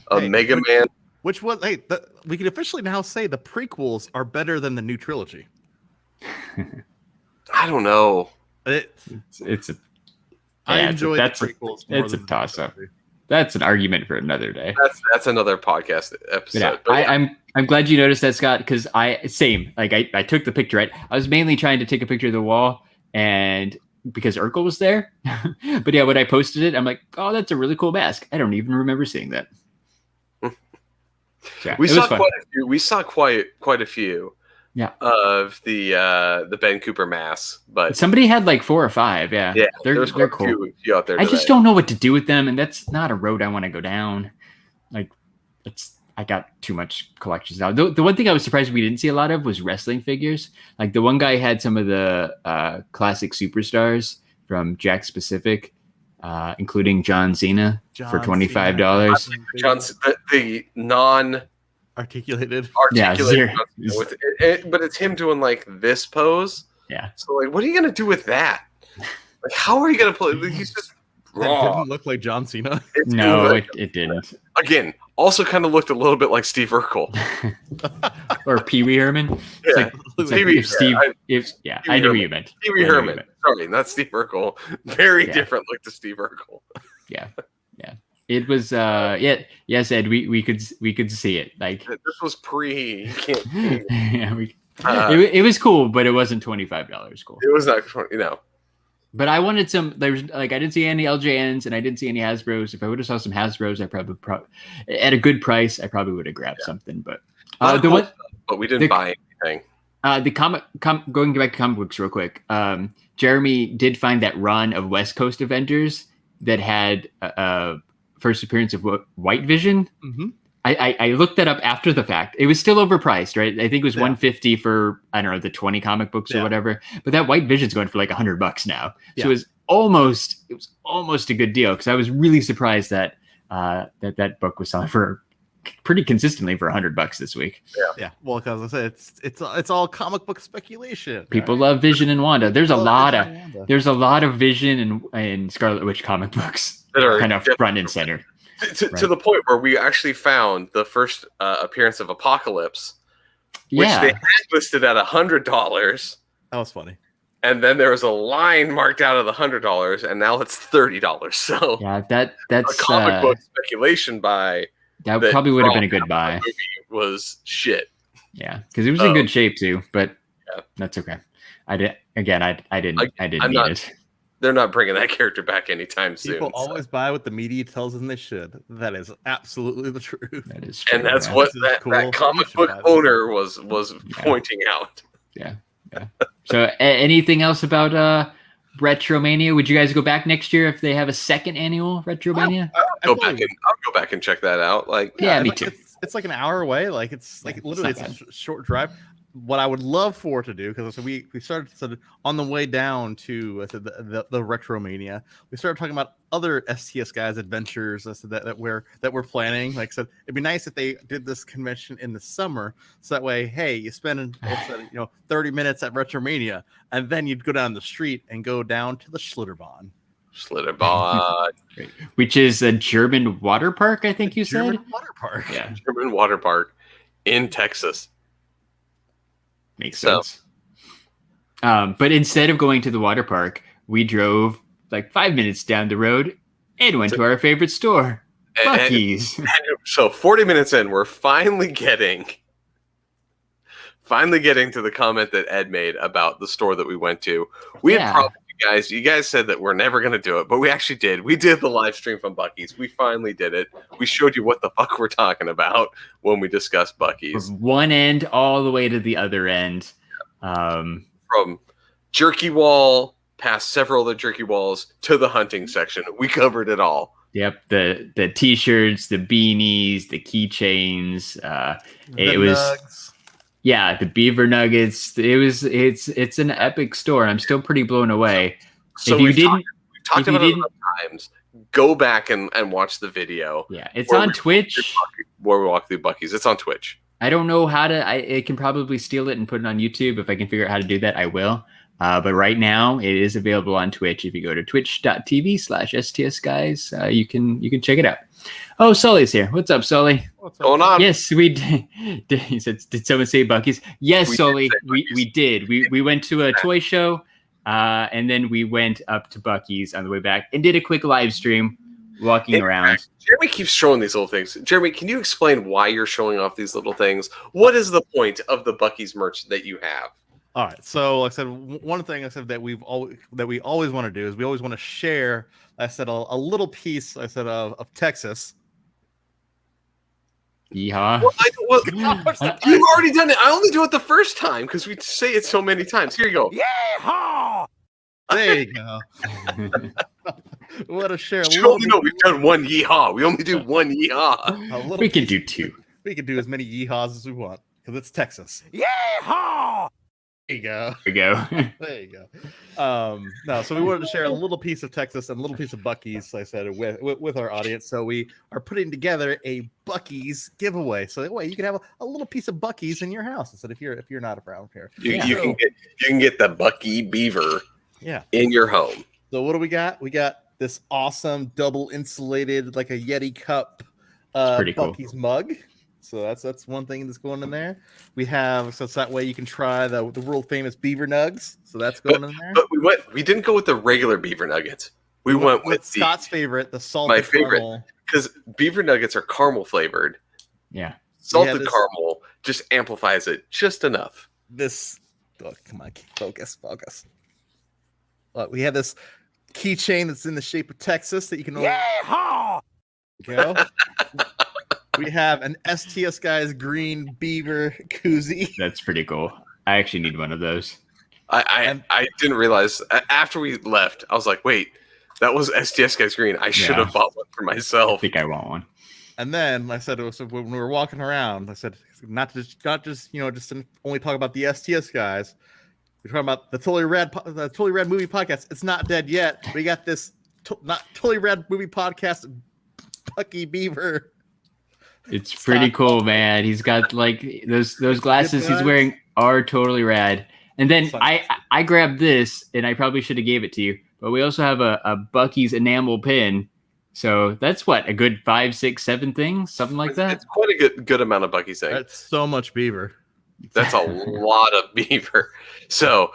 of Mega Man. Which was, we can officially now say the prequels are better than the new trilogy. I don't know. I enjoy the prequels more. It's a toss-up. That's an argument for another day. That's another podcast episode. I'm glad you noticed that, Scott, because I took the picture, right? I was mainly trying to take a picture of the wall, and because Urkel was there. But yeah, when I posted it, I'm like, oh, that's a really cool mask. I don't even remember seeing that. So, we saw quite a few. Yeah. Of the Ben Cooper masks, but somebody had like 4 or 5. Yeah. Yeah, they're cool. Out there I just don't know what to do with them, and that's not a road I want to go down. Like, I got too much collections now. The one thing I was surprised we didn't see a lot of was wrestling figures. Like the one guy had some of the classic superstars from Jack's Pacific, including John Cena for $25. The non. Articulated, but it's him doing like this pose. Yeah. So like, what are you gonna do with that? Like, how are you gonna play? He's just raw. That didn't look like John Cena. It didn't. Again, also kind of looked a little bit like Steve Urkel or Pee Wee Herman. Yeah, I know who you meant. Pee Wee Herman. Sorry, not Steve Urkel. Very different look to Steve Urkel. Yeah. It was yes, Ed, we could see it. Like this was pre. You can't it was cool, but it wasn't $25 cool. It was not $20. But I wanted some. There's I didn't see any LJNs and I didn't see any Hasbros. If I would have saw some Hasbros, I probably at a good price, I probably would have grabbed something. But but we didn't buy anything. Going back to comic books real quick. Jeremy did find that run of West Coast Avengers that had first appearance of White Vision. Mm-hmm. I looked that up after the fact. It was still overpriced, right? I think it was $150 for, I don't know, the 20 comic books or whatever. But that White Vision's going for like $100 now. So it was almost a good deal, because I was really surprised that that book was selling for pretty consistently for $100 this week. Yeah. Well, because I said it's all comic book speculation. People love Vision and Wanda. There's a lot of Vision and Scarlet Witch comic books that are kind of front and center. To the point where we actually found the first appearance of Apocalypse, which they had listed at $100. That was funny. And then there was a line marked out of the $100, and now it's $30. So that's a comic book speculation buy. That probably would have been a good buy. Was shit. Yeah, because it was in good shape too. But that's okay. I didn't need it. They're not bringing that character back anytime soon. People always buy what the media tells them they should. That is absolutely the truth. That is true. And that's what that comic book owner was pointing out. Yeah. So anything else about RetroMania? Would you guys go back next year if they have a second annual RetroMania? I'll go back and check that out. Like, me too. It's like an hour away. Like it's like literally it's a short drive. What I would love for to do, because we started on the way down to the RetroMania, we started talking about other STS Guys adventures that we're planning. Like I said, it'd be nice if they did this convention in the summer, so that way, hey, you spend 30 minutes at RetroMania, and then you'd go down the street and go down to the Schlitterbahn, which is a German water park. I think you said German water park. Yeah, German water park in Texas. Makes sense. But instead of going to the water park, we drove like 5 minutes down the road and went to our favorite store, Buc-ee's. So 40 minutes in, we're finally getting to the comment that Ed made about the store that we went to. We had probably guys. You guys said that we're never going to do it, but we actually did. We did the live stream from Buc-ee's. We finally did it. We showed you what the fuck we're talking about when we discussed Buc-ee's. From one end all the way to the other end. From jerky wall past several other jerky walls to the hunting section. We covered it all. Yep, the t-shirts, the beanies, the keychains. It was nugs. Yeah, the beaver nuggets. It's an epic store. I'm still pretty blown away. So if you we've didn't, talked about it enough times. Go back and watch the video. Yeah, it's on Twitch. Where we walk through Buc-ee's. It's on Twitch. I don't know how to. I can probably steal it and put it on YouTube. If I can figure out how to do that, I will. But right now, it is available on Twitch. If you go to twitch.tv/STS Guys, you can check it out. Oh, Sully's here. What's up, Sully? What's Going on? Yes, we did. He said, "Did someone say Buc-ee's?" Yes, Sully. We did. We went to a toy show, and then we went up to Buc-ee's on the way back and did a quick live stream walking around. Jeremy keeps showing these little things. Jeremy, can you explain why you're showing off these little things? What is the point of the Buc-ee's merch that you have? All right. So like I said, one thing I said that we always want to do is we always want to share. I said a little piece. I said of Texas. Yeehaw! You've already done it. I only do it the first time because we say it so many times. Here you go. Yeehaw! There you go. What a share. No, we've done one yeehaw. We only do one yeehaw. We can do two. We can do as many yeehaws as we want because it's Texas. Yeehaw! There you go. There you go. There you go. No, so we wanted to share a little piece of Texas and a little piece of Buc-ee's, I said, with our audience. So we are putting together a Buc-ee's giveaway. So that way you can have a little piece of Buc-ee's in your house. I said, if you're not around here, you can get the Buc-ee beaver. Yeah. In your home. So what do we got? We got this awesome double insulated, like a Yeti cup, pretty cool. Buc-ee's mug. So that's one thing that's going in there. We have so it's that way you can try the world famous beaver nugs. So that's going in there. But we didn't go with the regular beaver nuggets. We went with Scott's favorite, the salted my favorite, caramel. because beaver nuggets are caramel flavored. Yeah, salted caramel just amplifies it just enough. Come on, focus. Look, we have this keychain that's in the shape of Texas that you can. Yeehaw! Go. We have an STS Guys green beaver koozie. That's pretty cool. I actually need one of those. I didn't realize after we left. I was like, wait, that was STS Guys green. I should have bought one for myself. I think I want one. And then I said, so when we were walking around, I said, not just just to only talk about the STS Guys. We're talking about the Totally Rad Movie Podcast. It's not dead yet. We got this not Totally Rad Movie Podcast Buc-ee Beaver. It's pretty cool, man. He's got like those glasses he's wearing are totally rad. And then I grabbed this, and I probably should have gave it to you. But we also have a Buc-ee's enamel pin. So that's what, a good 5, 6, 7 things, something like that. It's quite a good amount of Buc-ee's things. That's so much beaver. That's a lot of beaver. So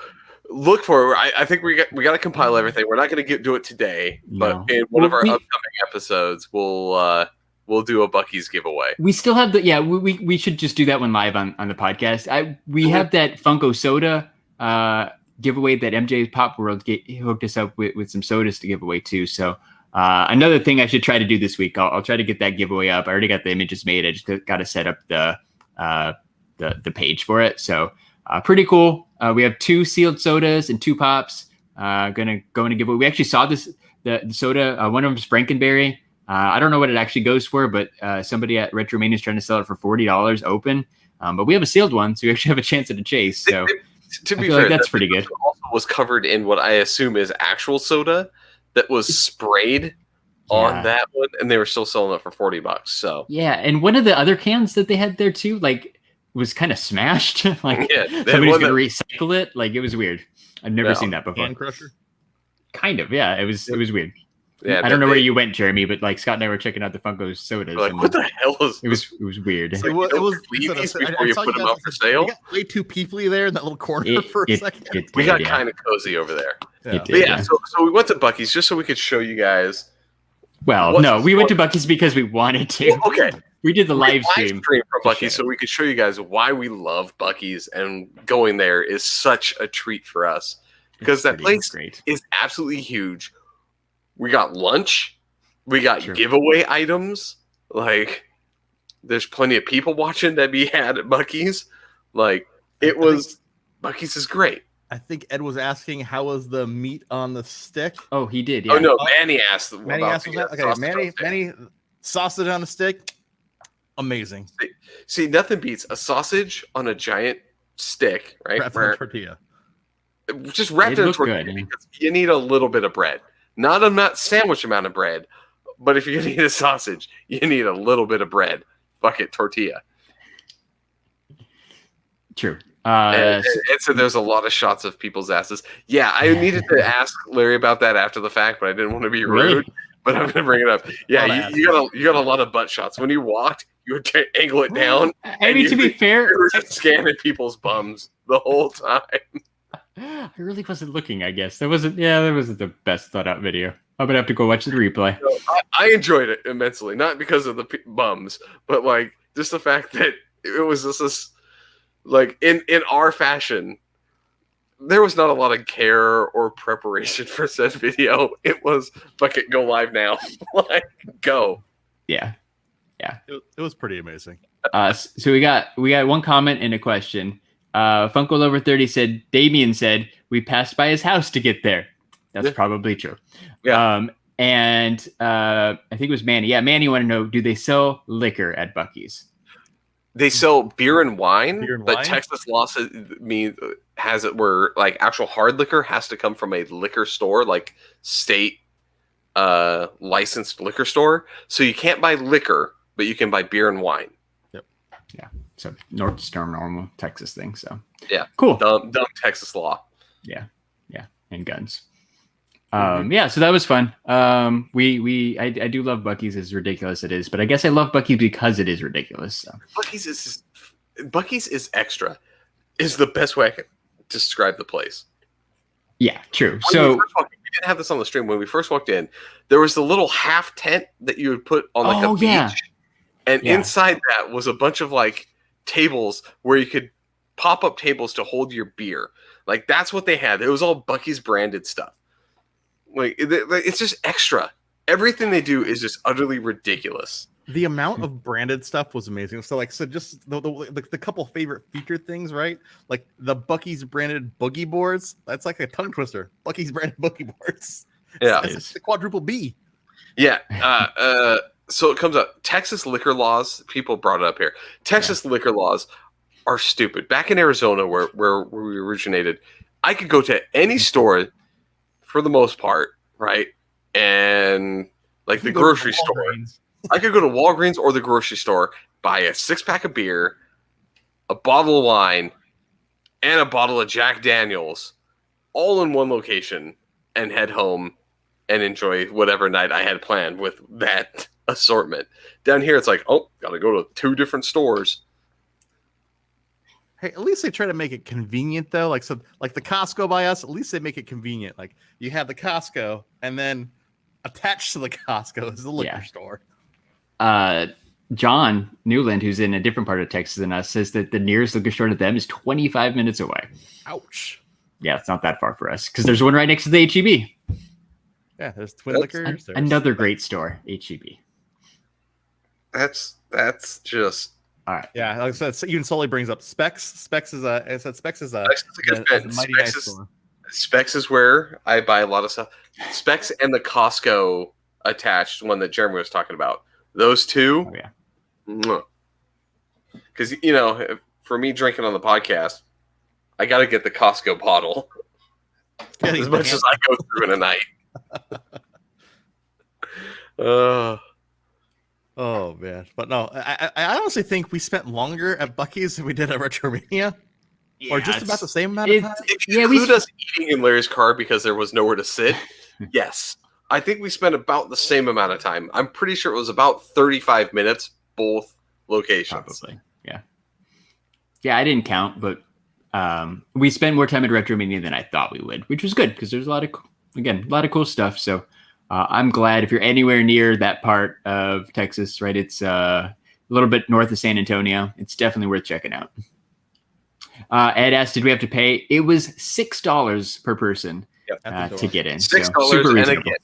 look for. I think we got to compile everything. We're not going to do it today, but in one of our upcoming episodes, we'll do a Buc-ee's giveaway. We still have we should just do that one live on the podcast. We have that Funko soda giveaway that MJ's Pop World hooked us up with some sodas to give away too. So another thing I should try to do this week. I'll try to get that giveaway up. I already got the images made. I just got to set up the page for it. So pretty cool. We have 2 sealed sodas and 2 pops. Gonna go in a giveaway. We actually saw the soda. One of them is Frankenberry. I don't know what it actually goes for, but somebody at RetroMania is trying to sell it for $40 open. But we have a sealed one, so we actually have a chance at a chase. So to be fair, like that's pretty good. Also was covered in what I assume is actual soda that was sprayed on that one, and they were still selling it for $40. So yeah, and one of the other cans that they had there too, like, was kind of smashed. Like somebody's gonna recycle it. Like it was weird. I've never seen that before. Can crusher. Kind of, yeah. It was weird. Yeah, I don't know where you went, Jeremy, but like Scott and I were checking out the Funko sodas. Like, what the hell is it was weird. It was leave these before you put them up for sale. We got way too peoply there in that little corner for a second. We got kind of cozy over there. Yeah. So we went to Buc-ee's just so we could show you guys. Well, no, we went to Buc-ee's because we wanted to. Well, okay. We did the live stream from Buc-ee's so we could show you guys why we love Buc-ee's, and going there is such a treat for us because that place great. is absolutely huge. We got lunch, we got True. giveaway items. Like, there's plenty of people watching that be had at Buc-ee's. Like, Buc-ee's is great. I think Ed was asking how was the meat on the stick. Oh, he did. Yeah. Oh no, Manny asked. Manny asked the, that. Okay, sausage on Manny, stick. Manny, sausage on a stick, amazing. See, nothing beats a sausage on a giant stick, right? Wrapped in a tortilla. Just wrapped It in a looked tortilla good. because you need a little bit of bread. Not a sandwich amount of bread, but if you're gonna eat a sausage, you need a little bit of bread. Bucket tortilla. True. And so there's a lot of shots of people's asses. Yeah, I needed to ask Larry about that after the fact, but I didn't want to be rude. Really? But I'm gonna bring it up. Yeah, you got a lot of butt shots. When you walked, you would angle it down. I mean, to be fair, you were just scanning people's bums the whole time. I really wasn't looking. I guess that wasn't the best thought out video. I'm gonna have to go watch the replay. So I enjoyed it immensely, not because of the bums, but like just the fact that it was just this, like in our fashion. There was not a lot of care or preparation for said video. It was bucket go live now, like go. Yeah. It was pretty amazing. So we got one comment and a question. Funko Lover 30 said, Damien said, we passed by his house to get there. That's probably true. Yeah. And I think it was Manny. Yeah, Manny wanted to know, do they sell liquor at Buc-ee's? They sell beer and wine, Beer and but wine? Texas law has it where like actual hard liquor has to come from a liquor store, like state licensed liquor store. So you can't buy liquor, but you can buy beer and wine. So normal Texas thing. So Yeah, cool. dumb Texas law. Yeah, and guns. Yeah, so that was fun. I do love Buc-ee's, as ridiculous it is, but I guess I love Buc-ee's because it is ridiculous. So. Buc-ee's is extra. Is the best way I can describe the place. Yeah, true. We didn't have this on the stream. When we first walked in, there was the little half tent that you would put on like a beach, and inside that was a bunch of like tables where you could pop up tables to hold your beer. Like that's what they had. It was all Buc-ee's branded stuff. Like it's just extra. Everything they do is just utterly ridiculous. The amount of branded stuff was amazing. So just the couple favorite featured things, right? Like the Buc-ee's branded boogie boards. That's like a tongue twister. Buc-ee's branded boogie boards. Yeah, it's the quadruple B. Yeah. So it comes up. Texas liquor laws. People brought it up here. Texas liquor laws are stupid. Back in Arizona, where we originated, I could go to any store, for the most part, right? And like the grocery store. I could go to Walgreens or the grocery store, buy a 6-pack of beer, a bottle of wine, and a bottle of Jack Daniels, all in one location, and head home and enjoy whatever night I had planned with that assortment. Down here, it's like, oh, gotta go to 2 different stores. Hey, at least they try to make it convenient, though. Like the Costco by us, at least they make it convenient. Like you have the Costco, and then attached to the Costco is the liquor store. John Newland, who's in a different part of Texas than us, says that the nearest liquor store to them is 25 minutes away. Ouch. Yeah, it's not that far for us because there's one right next to the H-E-B. Yeah, there's Twin Liquors. Another great store, H-E-B. That's just all right. Yeah, like I said, even Sully brings up Specs. Specs is a mighty nice store. Specs is where I buy a lot of stuff. Specs and the Costco attached one that Jeremy was talking about. Those two. Oh, yeah. Because, for me drinking on the podcast, I got to get the Costco bottle as much as I go through in a night. Oh, man. But no, I honestly think we spent longer at Buc-ee's than we did at RetroMania. Or just about the same amount of time. If you include us eating in Larry's car because there was nowhere to sit, yes. I think we spent about the same amount of time. I'm pretty sure it was about 35 minutes, both locations. Probably, yeah. Yeah, I didn't count, but we spent more time at RetroMania than I thought we would, which was good because there's a lot of cool stuff. So I'm glad if you're anywhere near that part of Texas, right? It's a little bit north of San Antonio. It's definitely worth checking out. Ed asked, did we have to pay? It was $6 per person to get in. $6, super and again,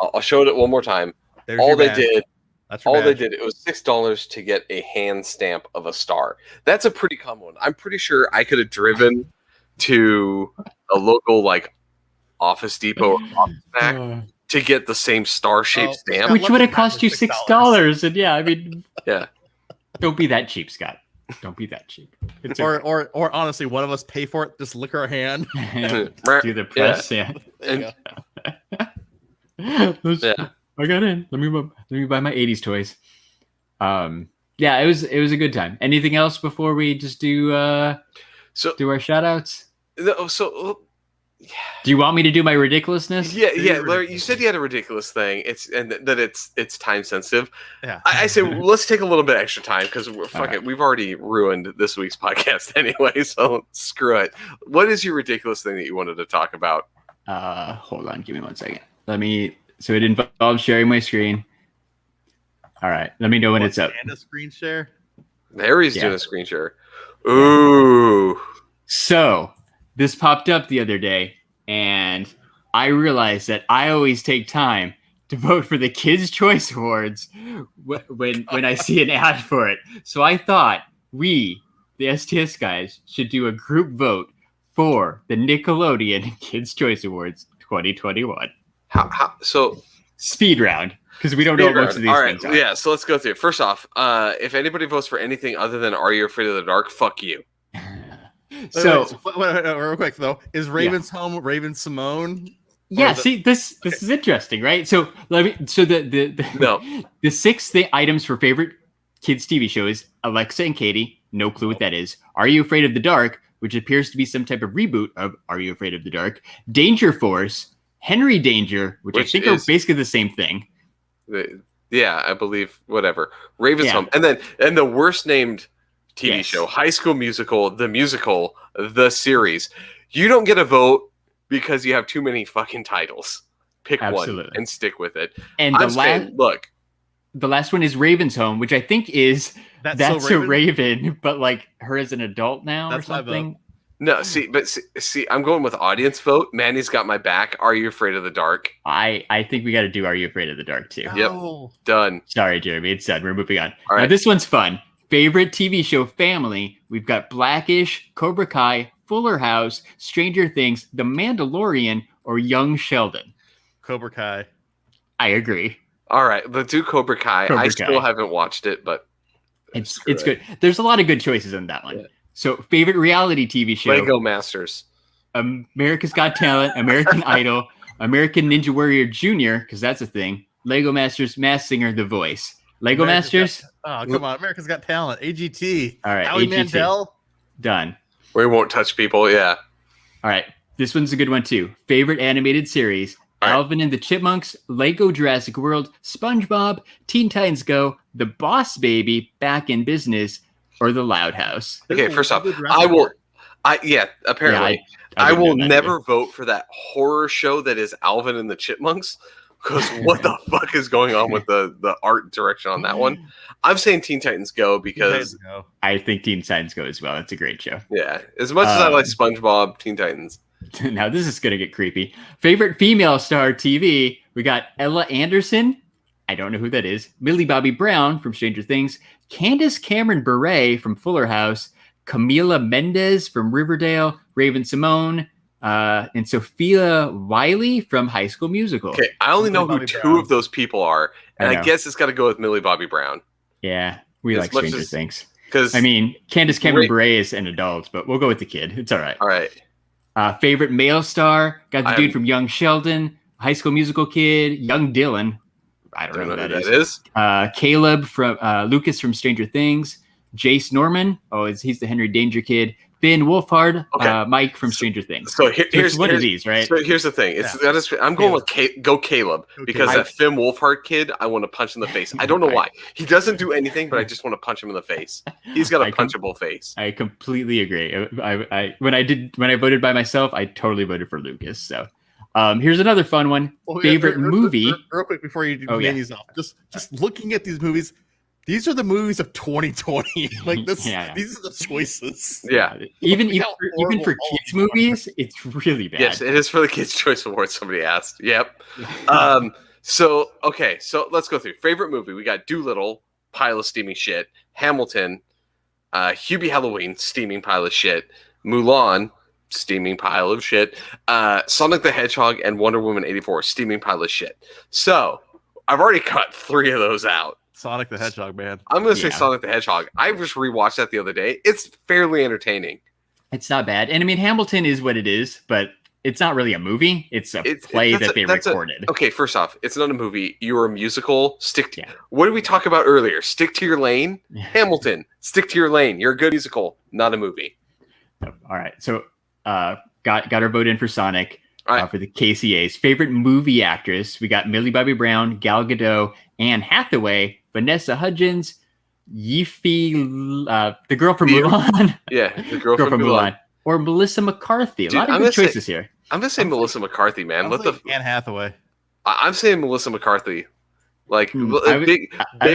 I'll show it one more time. All they did, it was $6 to get a hand stamp of a star. That's a pretty common one. I'm pretty sure I could have driven to a local like Office Depot or Office Mac to get the same star-shaped stamp, which would have cost you $6. And yeah, I mean, don't be that cheap, Scott. Don't be that cheap. It's or honestly, one of us pay for it. Just lick our hand. Do the press. Yeah. I got in. Let me buy my 80s toys. Yeah, it was a good time. Anything else before we just do our shout outs? Do you want me to do my ridiculousness? Yeah, Larry, you said you had a ridiculous thing. It's time sensitive. Yeah. I say let's take a little bit extra time because we've already ruined this week's podcast anyway, so screw it. What is your ridiculous thing that you wanted to talk about? Hold on, give me 1 second. So it involves sharing my screen. All right, let me know when it's up. And a screen share? There he's doing a screen share. Ooh. So this popped up the other day, and I realized that I always take time to vote for the Kids' Choice Awards when I see an ad for it. So I thought we, the STS guys, should do a group vote for the Nickelodeon Kids' Choice Awards 2021. How so? Speed round, because we don't know most of these things. All right, yeah, so let's go through it. First off, if anybody votes for anything other than Are You Afraid of the Dark, fuck you. So wait, real quick though, is Raven's home Raven Simone? Yeah, see, this is interesting, right? So the 6 items for favorite kids TV shows: Alexa and Katie, no clue what that is. Are You Afraid of the Dark, which appears to be some type of reboot of Are You Afraid of the Dark? Danger Force, Henry Danger, which I think are basically the same thing. Yeah, I believe whatever. Raven's home, and the worst named TV show, High School Musical, the musical, the series. You don't get a vote because you have too many fucking titles. Pick one and stick with it. And the last one is Raven's Home, which I think is That's So Raven, but like her as an adult now or something. No, see, I'm going with audience vote. Manny's got my back. Are You Afraid of the Dark? I think we got to do Are You Afraid of the Dark too. Yep, done. Sorry, Jeremy, it's done. We're moving on. All right. Now this one's fun. Favorite TV show family. We've got Blackish, Cobra Kai, Fuller House, Stranger Things, The Mandalorian, or Young Sheldon. Cobra Kai. I agree. All right, let's do Cobra Kai. Still haven't watched it, but it's good. There's a lot of good choices in that one. Yeah. So, favorite reality TV show. Lego Masters. America's Got Talent, American Idol, American Ninja Warrior Jr., because that's a thing. Lego Masters, Masked Singer, The Voice. Lego Masters. Come on. America's Got Talent. AGT. All right. Howie AGT. Mandel. Done. We won't touch people. Yeah. All right. This one's a good one, too. Favorite animated series. All Alvin and the Chipmunks, Lego Jurassic World, SpongeBob, Teen Titans Go, The Boss Baby, Back in Business, or The Loud House. Okay, first off, I will never vote for that horror show that is Alvin and the Chipmunks, because what the fuck is going on with the art direction on that one? I'm saying Teen Titans Go because I think Teen Titans Go as well. It's a great show. Yeah, as much as I like SpongeBob, Teen Titans. Now this is going to get creepy. Favorite female star TV. We got Ella Anderson. I don't know who that is. Millie Bobby Brown from Stranger Things. Candace Cameron Bure from Fuller House. Camila Mendez from Riverdale. Raven Simone. And Sophia Wiley from High School Musical. Okay, I only know who two of those people are. And I guess it's got to go with Millie Bobby Brown. Yeah, we like Stranger Things. Because I mean, Candace Cameron Bure is an adult, but we'll go with the kid. It's all right. All right. Favorite male star, got the dude from Young Sheldon, High School Musical kid, Young Dylan. I don't know who that is. Caleb from Lucas from Stranger Things, Jace Norman. he's the Henry Danger kid. Finn Wolfhard, Mike from Stranger Things. So here's one of these, right? So here's the thing. I'm going with Caleb because that Finn Wolfhard kid, I want to punch in the face. I don't know why. He doesn't do anything, but I just want to punch him in the face. He's got a punchable face. I completely agree. When I voted by myself, I totally voted for Lucas. So here's another fun one. Favorite movie. Real quick before you name these off. Just looking at these movies, These are the movies of 2020. Like this, Yeah. these are the choices. Yeah. Even Look how even for horrible all kids these are. movies, it's really bad. Yes, it is for the Kids' Choice Awards. Somebody asked. Yep. So let's go through favorite movie. We got Doolittle, pile of steaming shit. Hamilton, Hubie Halloween, steaming pile of shit. Mulan, steaming pile of shit. Sonic the Hedgehog and Wonder Woman 84, steaming pile of shit. So I've already cut 3 of those out. Sonic the Hedgehog, man. I'm going to say Yeah. Sonic the Hedgehog. I just rewatched that the other day. It's fairly entertaining. It's not bad. And I mean, Hamilton is what it is, but it's not really a movie. It's a play that they recorded. Okay, first off, it's not a movie. You're a musical. Stick to Yeah. what did we talk about earlier? Stick to your lane. Yeah. Hamilton, stick to your lane. You're a good musical, not a movie. All right. So got our vote in for Sonic. All right. For the KCAs. Favorite movie actress, we got Millie Bobby Brown, Gal Gadot, Anne Hathaway, Vanessa Hudgens, Yifi, the girl from Yeah. Mulan, Yeah, the girl from Mulan. or Melissa McCarthy. A Dude, lot of I'm good gonna say- choices here. I'm gonna say Melissa McCarthy, man. I'm Let the Anne Hathaway. I'm saying Melissa McCarthy. Like I was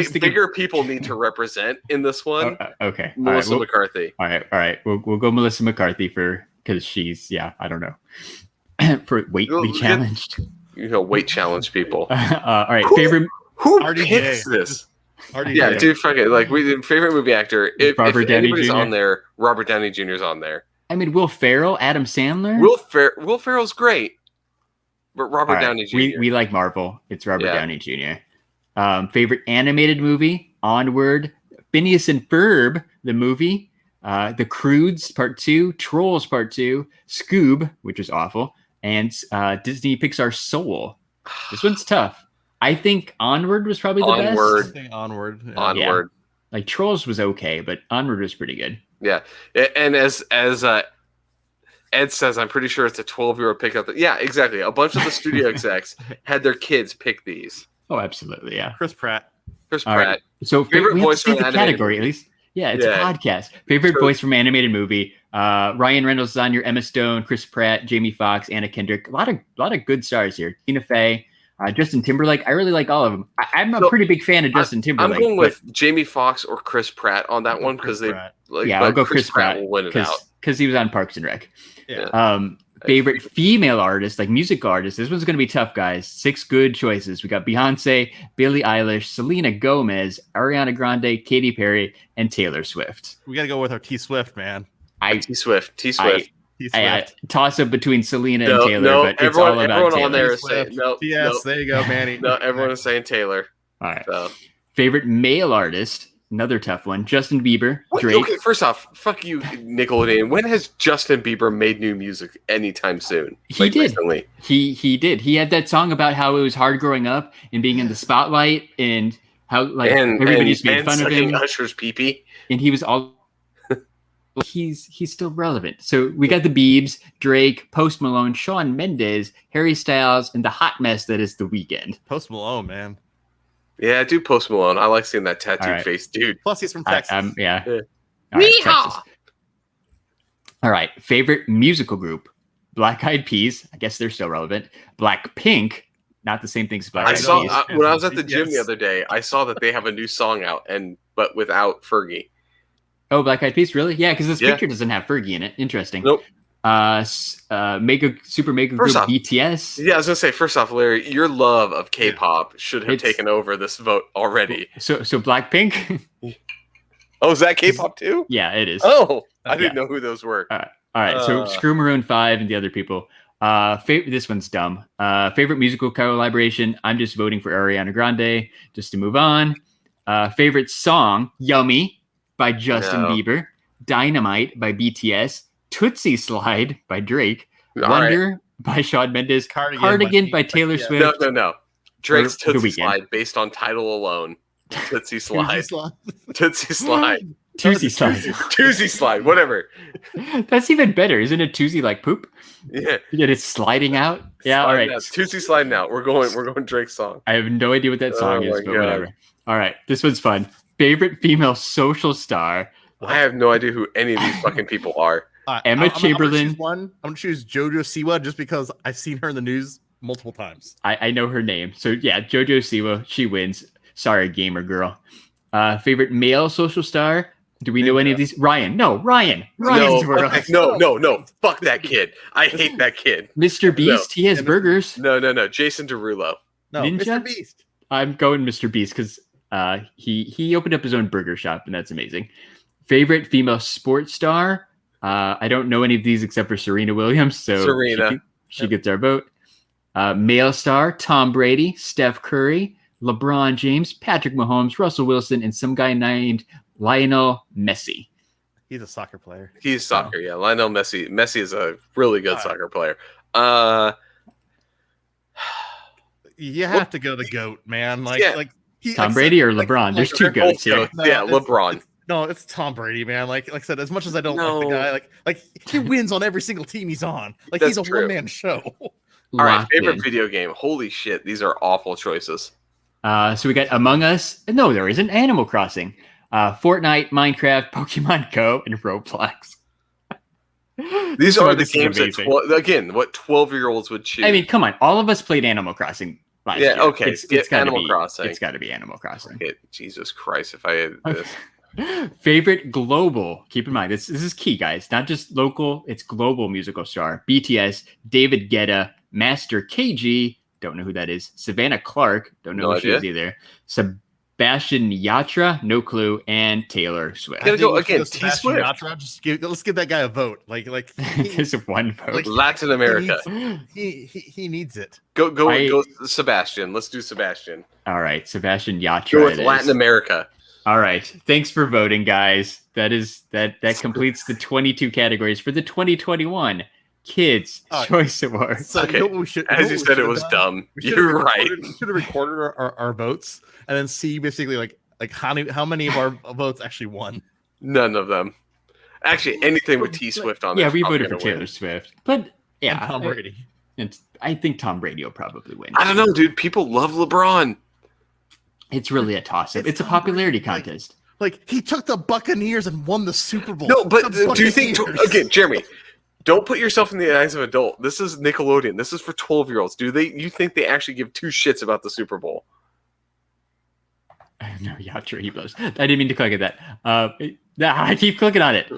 thinking- bigger people need to represent in this one. Okay. Melissa all right. McCarthy. All right. We'll go Melissa McCarthy because she's I don't know for weightly Well, challenged. You know, weight challenge people. All right. Who- Favorite Who RDJ. picks this? RDJ. Yeah, dude, fuck it. Like, favorite movie actor. If Robert Downey anybody's Jr. on there, Robert Downey Jr. is on there. I mean, Will Ferrell, Adam Sandler. Will Ferrell's great, but Robert All right, Downey Jr. We like Marvel. It's Robert Yeah. Downey Jr. Favorite animated movie: Onward, Phineas and Ferb, the movie, The Croods Part 2, Trolls Part 2, Scoob, which is awful, and Disney Pixar Soul. This one's tough. I think Onward was probably the Onward. best. Onward. Yeah. Onward. Like Trolls was okay, but Onward was pretty good. Yeah, and as Ed says, I'm pretty sure it's a 12-year-old pick up. Yeah, exactly. A bunch of the studio execs had their kids pick these. Oh, absolutely, yeah. Chris Pratt. Chris All Pratt. right. So Favorite we have to voice say from the animated category movie. at least. Yeah, it's Yeah. a podcast. Favorite True. voice from animated movie. Ryan Reynolds is on your Emma Stone, Chris Pratt, Jamie Foxx, Anna Kendrick. A lot of good stars here. Tina Fey, Justin Timberlake. I really like all of them. I'm a So, pretty big fan of Justin I'm Timberlake. going with Jamie Foxx or Chris Pratt on that one because Chris they Pratt. like. yeah, but I'll go Chris Pratt will win it out. because he was on Parks and Rec. Yeah. Favorite female artist, like musical artist. This one's going to be tough, guys. 6 good choices. We got Beyonce, Billie Eilish, Selena Gomez, Ariana Grande, Katy Perry, and Taylor Swift. We got to go with our T Swift, man. T Swift. T I Swift. toss up between Selena and No, Taylor, no, but it's all about everyone Taylor. on there T is saying Swift. no. Yes, No, there you go, Manny. no, everyone is saying Taylor. All right. So. Favorite male artist, another tough one. Justin Bieber, Wait, Drake. okay, first off, fuck you, Nickelodeon. When has Justin Bieber made new music anytime soon? He did. Recently? He did. He had that song about how it was hard growing up and being in the spotlight and how like everybody's made fun of him. Usher's pee-pee. And he was all he's still relevant. So we got the Biebs, Drake, Post Malone, Shawn Mendes, Harry Styles, and the hot mess that is The Weeknd. Post Malone, man. Yeah, I do Post Malone. I like seeing that tattooed All right. face dude. Plus, he's from Texas. Yeah. Yeah. All right, Yeehaw! Texas. All right. Favorite musical group: Black Eyed Peas. I guess they're still relevant. Blackpink. Not the same thing as Black I Eyed saw Peas. when I was at the gym the Yes. other day. I saw that they have a new song out, but without Fergie. Oh, Black Eyed Peas, really? Yeah, because this Yeah. picture doesn't have Fergie in it. Interesting. Nope. Super mega First group off- BTS. Yeah, I was gonna say. First off, Larry, your love of K-pop should have It's- taken over this vote already. So Blackpink. Oh, is that K-pop too? Yeah, it is. Oh, I didn't Yeah. know who those were. All right, so Uh. screw Maroon 5 and the other people. This one's dumb. Favorite musical collaboration? I'm just voting for Ariana Grande just to move on. Favorite song? Yummy by Justin No. Bieber. Dynamite by BTS. Tootsie Slide by Drake. All right. Wonder by Shawn Mendes. Cardigan by Taylor yeah. Swift. No. Drake's Or The Tootsie Weeknd. Slide based on title alone. Tootsie Slide. Slide. Tootsie Slide. Tootsie Slide. Tootsie Slide. Whatever. That's even better. Isn't it Tootsie like poop? Yeah. Yeah, it's sliding out. Yeah, all right. Sliding out. Tootsie Sliding out. We're going Drake's song. I have no idea what that song Oh is, my but God. whatever. All right, this one's fun. Favorite female social star? I have no idea who any of these fucking people are. Emma Chamberlain. I'm gonna choose JoJo Siwa just because I've seen her in the news multiple times. I know her name. So yeah, JoJo Siwa, she wins. Sorry, gamer girl. Favorite male social star? Do we know any of these? Ryan. No, Ryan's world. No. Fuck that kid. I hate that kid. Mr. Beast. He has burgers. No. Jason Derulo. No, Ninja? Mr. Beast. I'm going Mr. Beast because he opened up his own burger shop, and that's amazing. Favorite female sports star? I don't know any of these except for Serena Williams, so she gets our vote. Male star: Tom Brady, Steph Curry, LeBron James, Patrick Mahomes, Russell Wilson, and some guy named Lionel Messi. He's a soccer player. He's soccer, yeah. Lionel Messi. Messi is a really good soccer player. You have to go the GOAT, man. Tom Brady or LeBron? There's two goats here. LeBron. No, it's Tom Brady, man. Like I said, as much as I don't like the guy, like he wins on every single team he's on. Like he's a one-man show. All right, favorite video game. Holy shit, these are awful choices. So we got Among Us. No, there isn't. Animal Crossing, Fortnite, Minecraft, Pokemon Go, and Roblox. These are the games that, what 12-year-olds would choose. I mean, come on. All of us played Animal Crossing last year. Okay. It's gotta Animal Crossing. It's got to be Animal Crossing. Okay. Jesus Christ, if I had this. Favorite global. Keep in mind, this is key, guys. Not just local. It's global musical star. BTS, David Guetta, Master KG. Don't know who that is. Savannah Clark. Don't know who she is either. Sebastian Yatra. No clue. And Taylor Swift. Gotta go again. T Swift. Let's give that guy a vote. There's one vote. Latin America. He needs it. Go Sebastian. Let's do Sebastian. All right, Sebastian Yatra. Go with Latin America. All right. Thanks for voting, guys. That completes the 22 categories for the 2021 Kids Choice Awards. So okay. As you said, it was dumb. You're right. We should have recorded our votes and then see basically like how many of our votes actually won. None of them. Actually, anything with T Swift on. Yeah, we voted for Taylor Swift, but yeah, and Tom Brady. I think Tom Brady will probably win. I don't know, dude. People love LeBron. It's really a toss-up. It's a popularity contest. Like he took the Buccaneers and won the Super Bowl. No, but do you think? Again, Jeremy, don't put yourself in the eyes of an adult. This is Nickelodeon. This is for 12-year-olds. You think they actually give two shits about the Super Bowl? No, Yatra, he blows. I didn't mean to click at that. I keep clicking on it.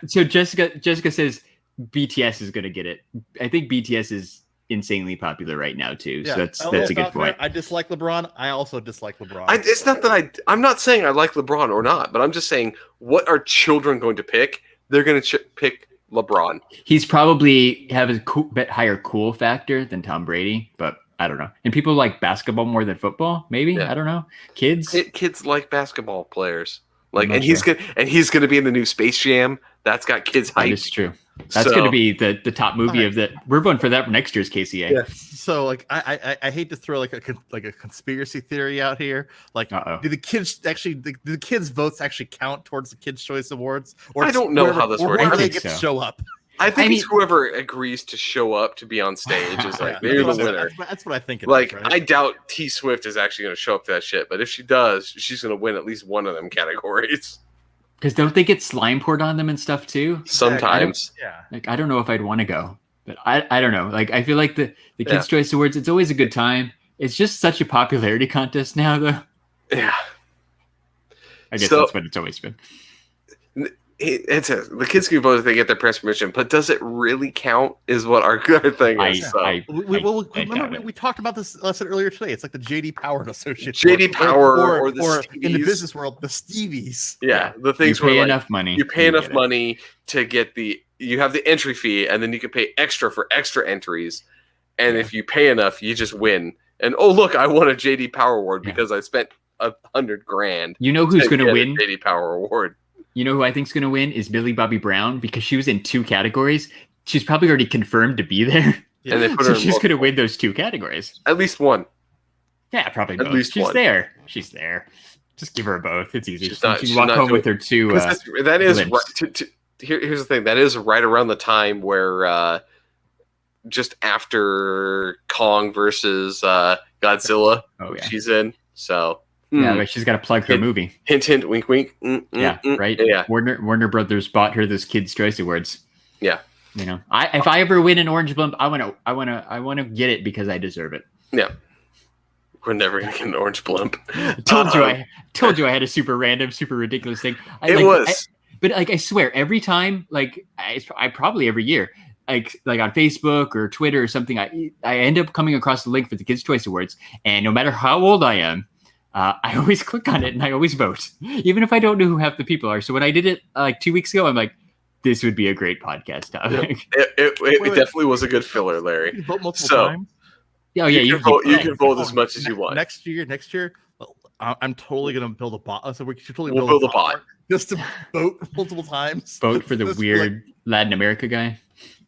So Jessica says BTS is going to get it. I think BTS is insanely popular right now too. Yeah. So that's a good point. I dislike LeBron. I also dislike LeBron. It's not that I'm not saying I like LeBron or not, but I'm just saying what are children going to pick? They're going to pick LeBron. He's probably have a bit higher cool factor than Tom Brady, but I don't know. And people like basketball more than football, maybe. Yeah. I don't know. Kids like basketball players. He's gonna be in the new Space Jam. That's got kids hyped. That is true. That's going to be the top movie of the. We're voting for that for next year's KCA. Yeah. So I hate to throw like a conspiracy theory out here. Do the kids actually the kids' votes actually count towards the Kids' Choice Awards? Or I don't know how this works. Or they get to show up. I think it's whoever agrees to show up to be on stage is they're the winner. That's what I think. Right? I doubt T Swift is actually going to show up to that shit, but if she does, she's going to win at least one of them categories. Because don't they get slime poured on them and stuff too? Sometimes. I don't know if I'd want to go, but I don't know. I feel like the Kids' Choice Awards, it's always a good time. It's just such a popularity contest now, though. Yeah. I guess that's what it's always been. The kids can vote if they get their press permission, but does it really count? Is what our thing is. We talked about this lesson earlier today. It's like the JD Power and Associates. JD Power or in the business world, the Stevies. Yeah, the things you pay enough money. You pay enough money to get you have the entry fee, and then you can pay extra for extra entries. And if you pay enough, you just win. And look, I won a JD Power Award because I spent $100,000. You know who's going to win? JD Power Award. You know who I think is going to win is Millie Bobby Brown because she was in 2 categories. She's probably already confirmed to be there. Yeah. And they put her she's going to win those 2 categories. At least one. Yeah, probably both. At least she's one. there. She's there. Just give her both. It's easy. She can walk home with her 2. That is here's the thing. That is right around the time where just after Kong versus Godzilla, she's in. So. Yeah, but she's got to plug her movie. Hint, hint, wink, wink. Right. Yeah. Warner Brothers bought her those Kids' Choice Awards. Yeah. You know, if I ever win an Orange Blimp, I want to get it because I deserve it. Yeah. We're never gonna get an orange blimp. Told you I had a super random, super ridiculous thing. But I swear, every time, like I probably every year, like on Facebook or Twitter or something, I end up coming across the link for the Kids' Choice Awards, and no matter how old I am, I always click on it and I always vote, even if I don't know who half the people are. So when I did it like 2 weeks ago, I'm like, this would be a great podcast topic. It definitely was a good filler, Larry. You vote multiple times. Oh yeah, you can vote as much as you want. Next year, well, I'm totally gonna build a bot. So we should totally build a bot just to vote multiple times. Vote for the weird Latin America guy.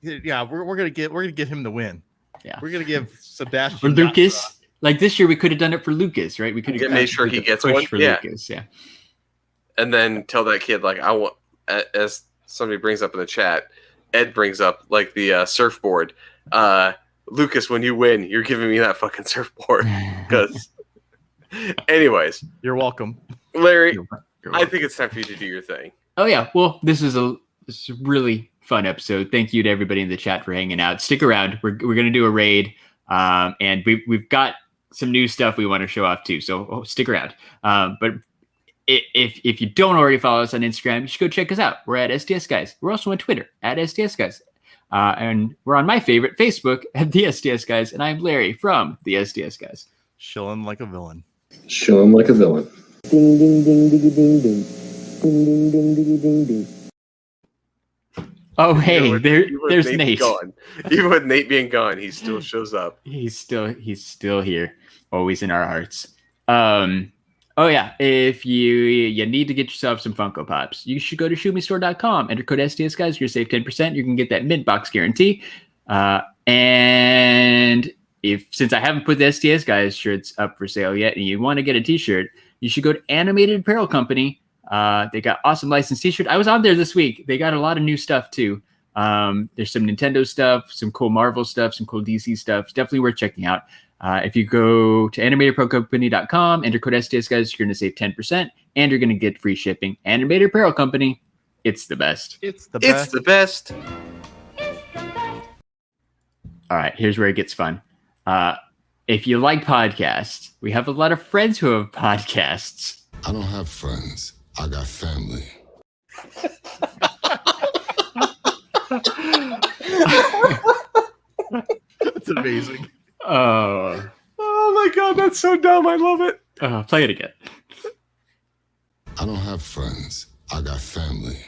Yeah, we're gonna give him the win. Yeah, we're gonna give Sebastian or Lucas. Like this year, we could have done it for Lucas, right? We could have made sure he gets one for Lucas. Yeah, and then tell that kid like I want. As somebody brings up in the chat, Ed brings up like the surfboard. Lucas, when you win, you're giving me that fucking surfboard. Because, anyways, you're welcome, Larry. You're welcome. I think it's time for you to do your thing. Oh yeah, well, this is a really fun episode. Thank you to everybody in the chat for hanging out. Stick around. We're gonna do a raid, and we've got some new stuff we want to show off too. So stick around. But if you don't already follow us on Instagram, you should go check us out. We're at STS Guys. We're also on Twitter at STS Guys. And we're on my favorite, Facebook, at the STS Guys. And I'm Larry from the STS Guys. Chilling like a villain. Chilling like a villain. Ding ding ding ding ding ding. Ding ding ding ding ding ding. Oh hey, there's Nate. Gone. Even with Nate being gone, he still shows up. He's still here, always in our hearts. Oh yeah, if you need to get yourself some Funko Pops, you should go to shumistore.com. Enter code STS Guys, you're save 10%. You can get that mint box guarantee. And since I haven't put the STS Guys shirts up for sale yet, and you want to get a T-shirt, you should go to Animated Apparel Company. They got awesome licensed T-shirt. I was on there this week. They got a lot of new stuff too. There's some Nintendo stuff, some cool Marvel stuff, some cool DC stuff. It's definitely worth checking out. If you go to animatedapparelcompany.com, enter code STS Guys, you're going to save 10%, and you're going to get free shipping. Animated Apparel Company, it's the best. It's the best. It's the best. All right, here's where it gets fun. If you like podcasts, we have a lot of friends who have podcasts. I don't have friends. I got family. That's amazing. Oh my god, that's so dumb. I love it. Play it again. I don't have friends. I got family.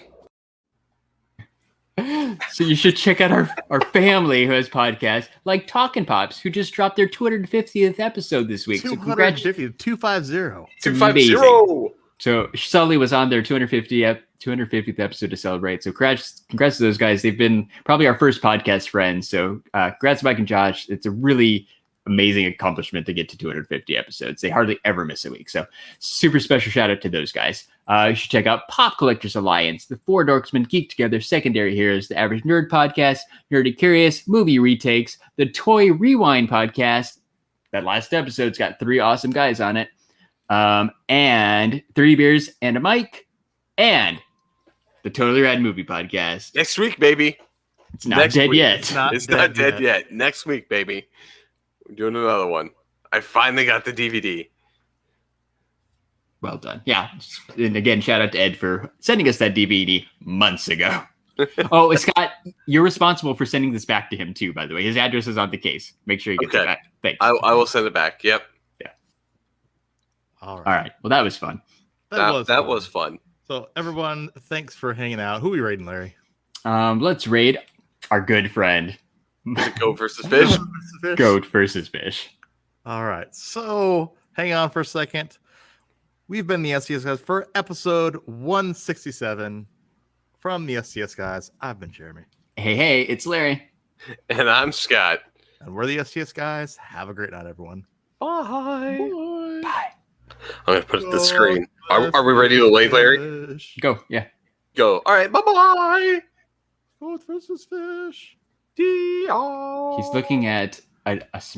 So you should check out our family who has podcasts, like Talkin' Pops, who just dropped their 250th episode this week. 250. So Sully was on their 250th episode to celebrate. So congrats to those guys. They've been probably our first podcast friends. So congrats to Mike and Josh. It's a really amazing accomplishment to get to 250 episodes. They hardly ever miss a week. So super special shout out to those guys. You should check out Pop Collectors Alliance, the Four Dorksmen Geek Together, Secondary Heroes, the Average Nerd Podcast, Nerdy Curious, Movie Retakes, the Toy Rewind Podcast. That last episode's got 3 awesome guys on it. And 3 Beers and a Mic, and the Totally Rad Movie Podcast. Next week, baby. It's not dead yet. It's not dead yet. Next week, baby. We're doing another one. I finally got the DVD. Well done. Yeah. And again, shout out to Ed for sending us that DVD months ago. Oh, Scott, you're responsible for sending this back to him too, by the way. His address is on the case. Make sure you get it back. Thanks. I will send it back. Yep. Yeah. All right. Well, that was fun. That was fun. So everyone, thanks for hanging out. Who are we raiding, Larry? Let's raid our good friend. Goat versus fish. Goat versus fish. All right. So hang on for a second. We've been the STS Guys for episode 167 from the STS Guys. I've been Jeremy. Hey, it's Larry. And I'm Scott. And we're the STS Guys. Have a great night, everyone. Bye. Bye. I'm going to put it to the screen. Are we ready to wait, Larry? Go. Yeah. Go. All right. Bye-bye. Goat versus fish. D-R. He's looking at a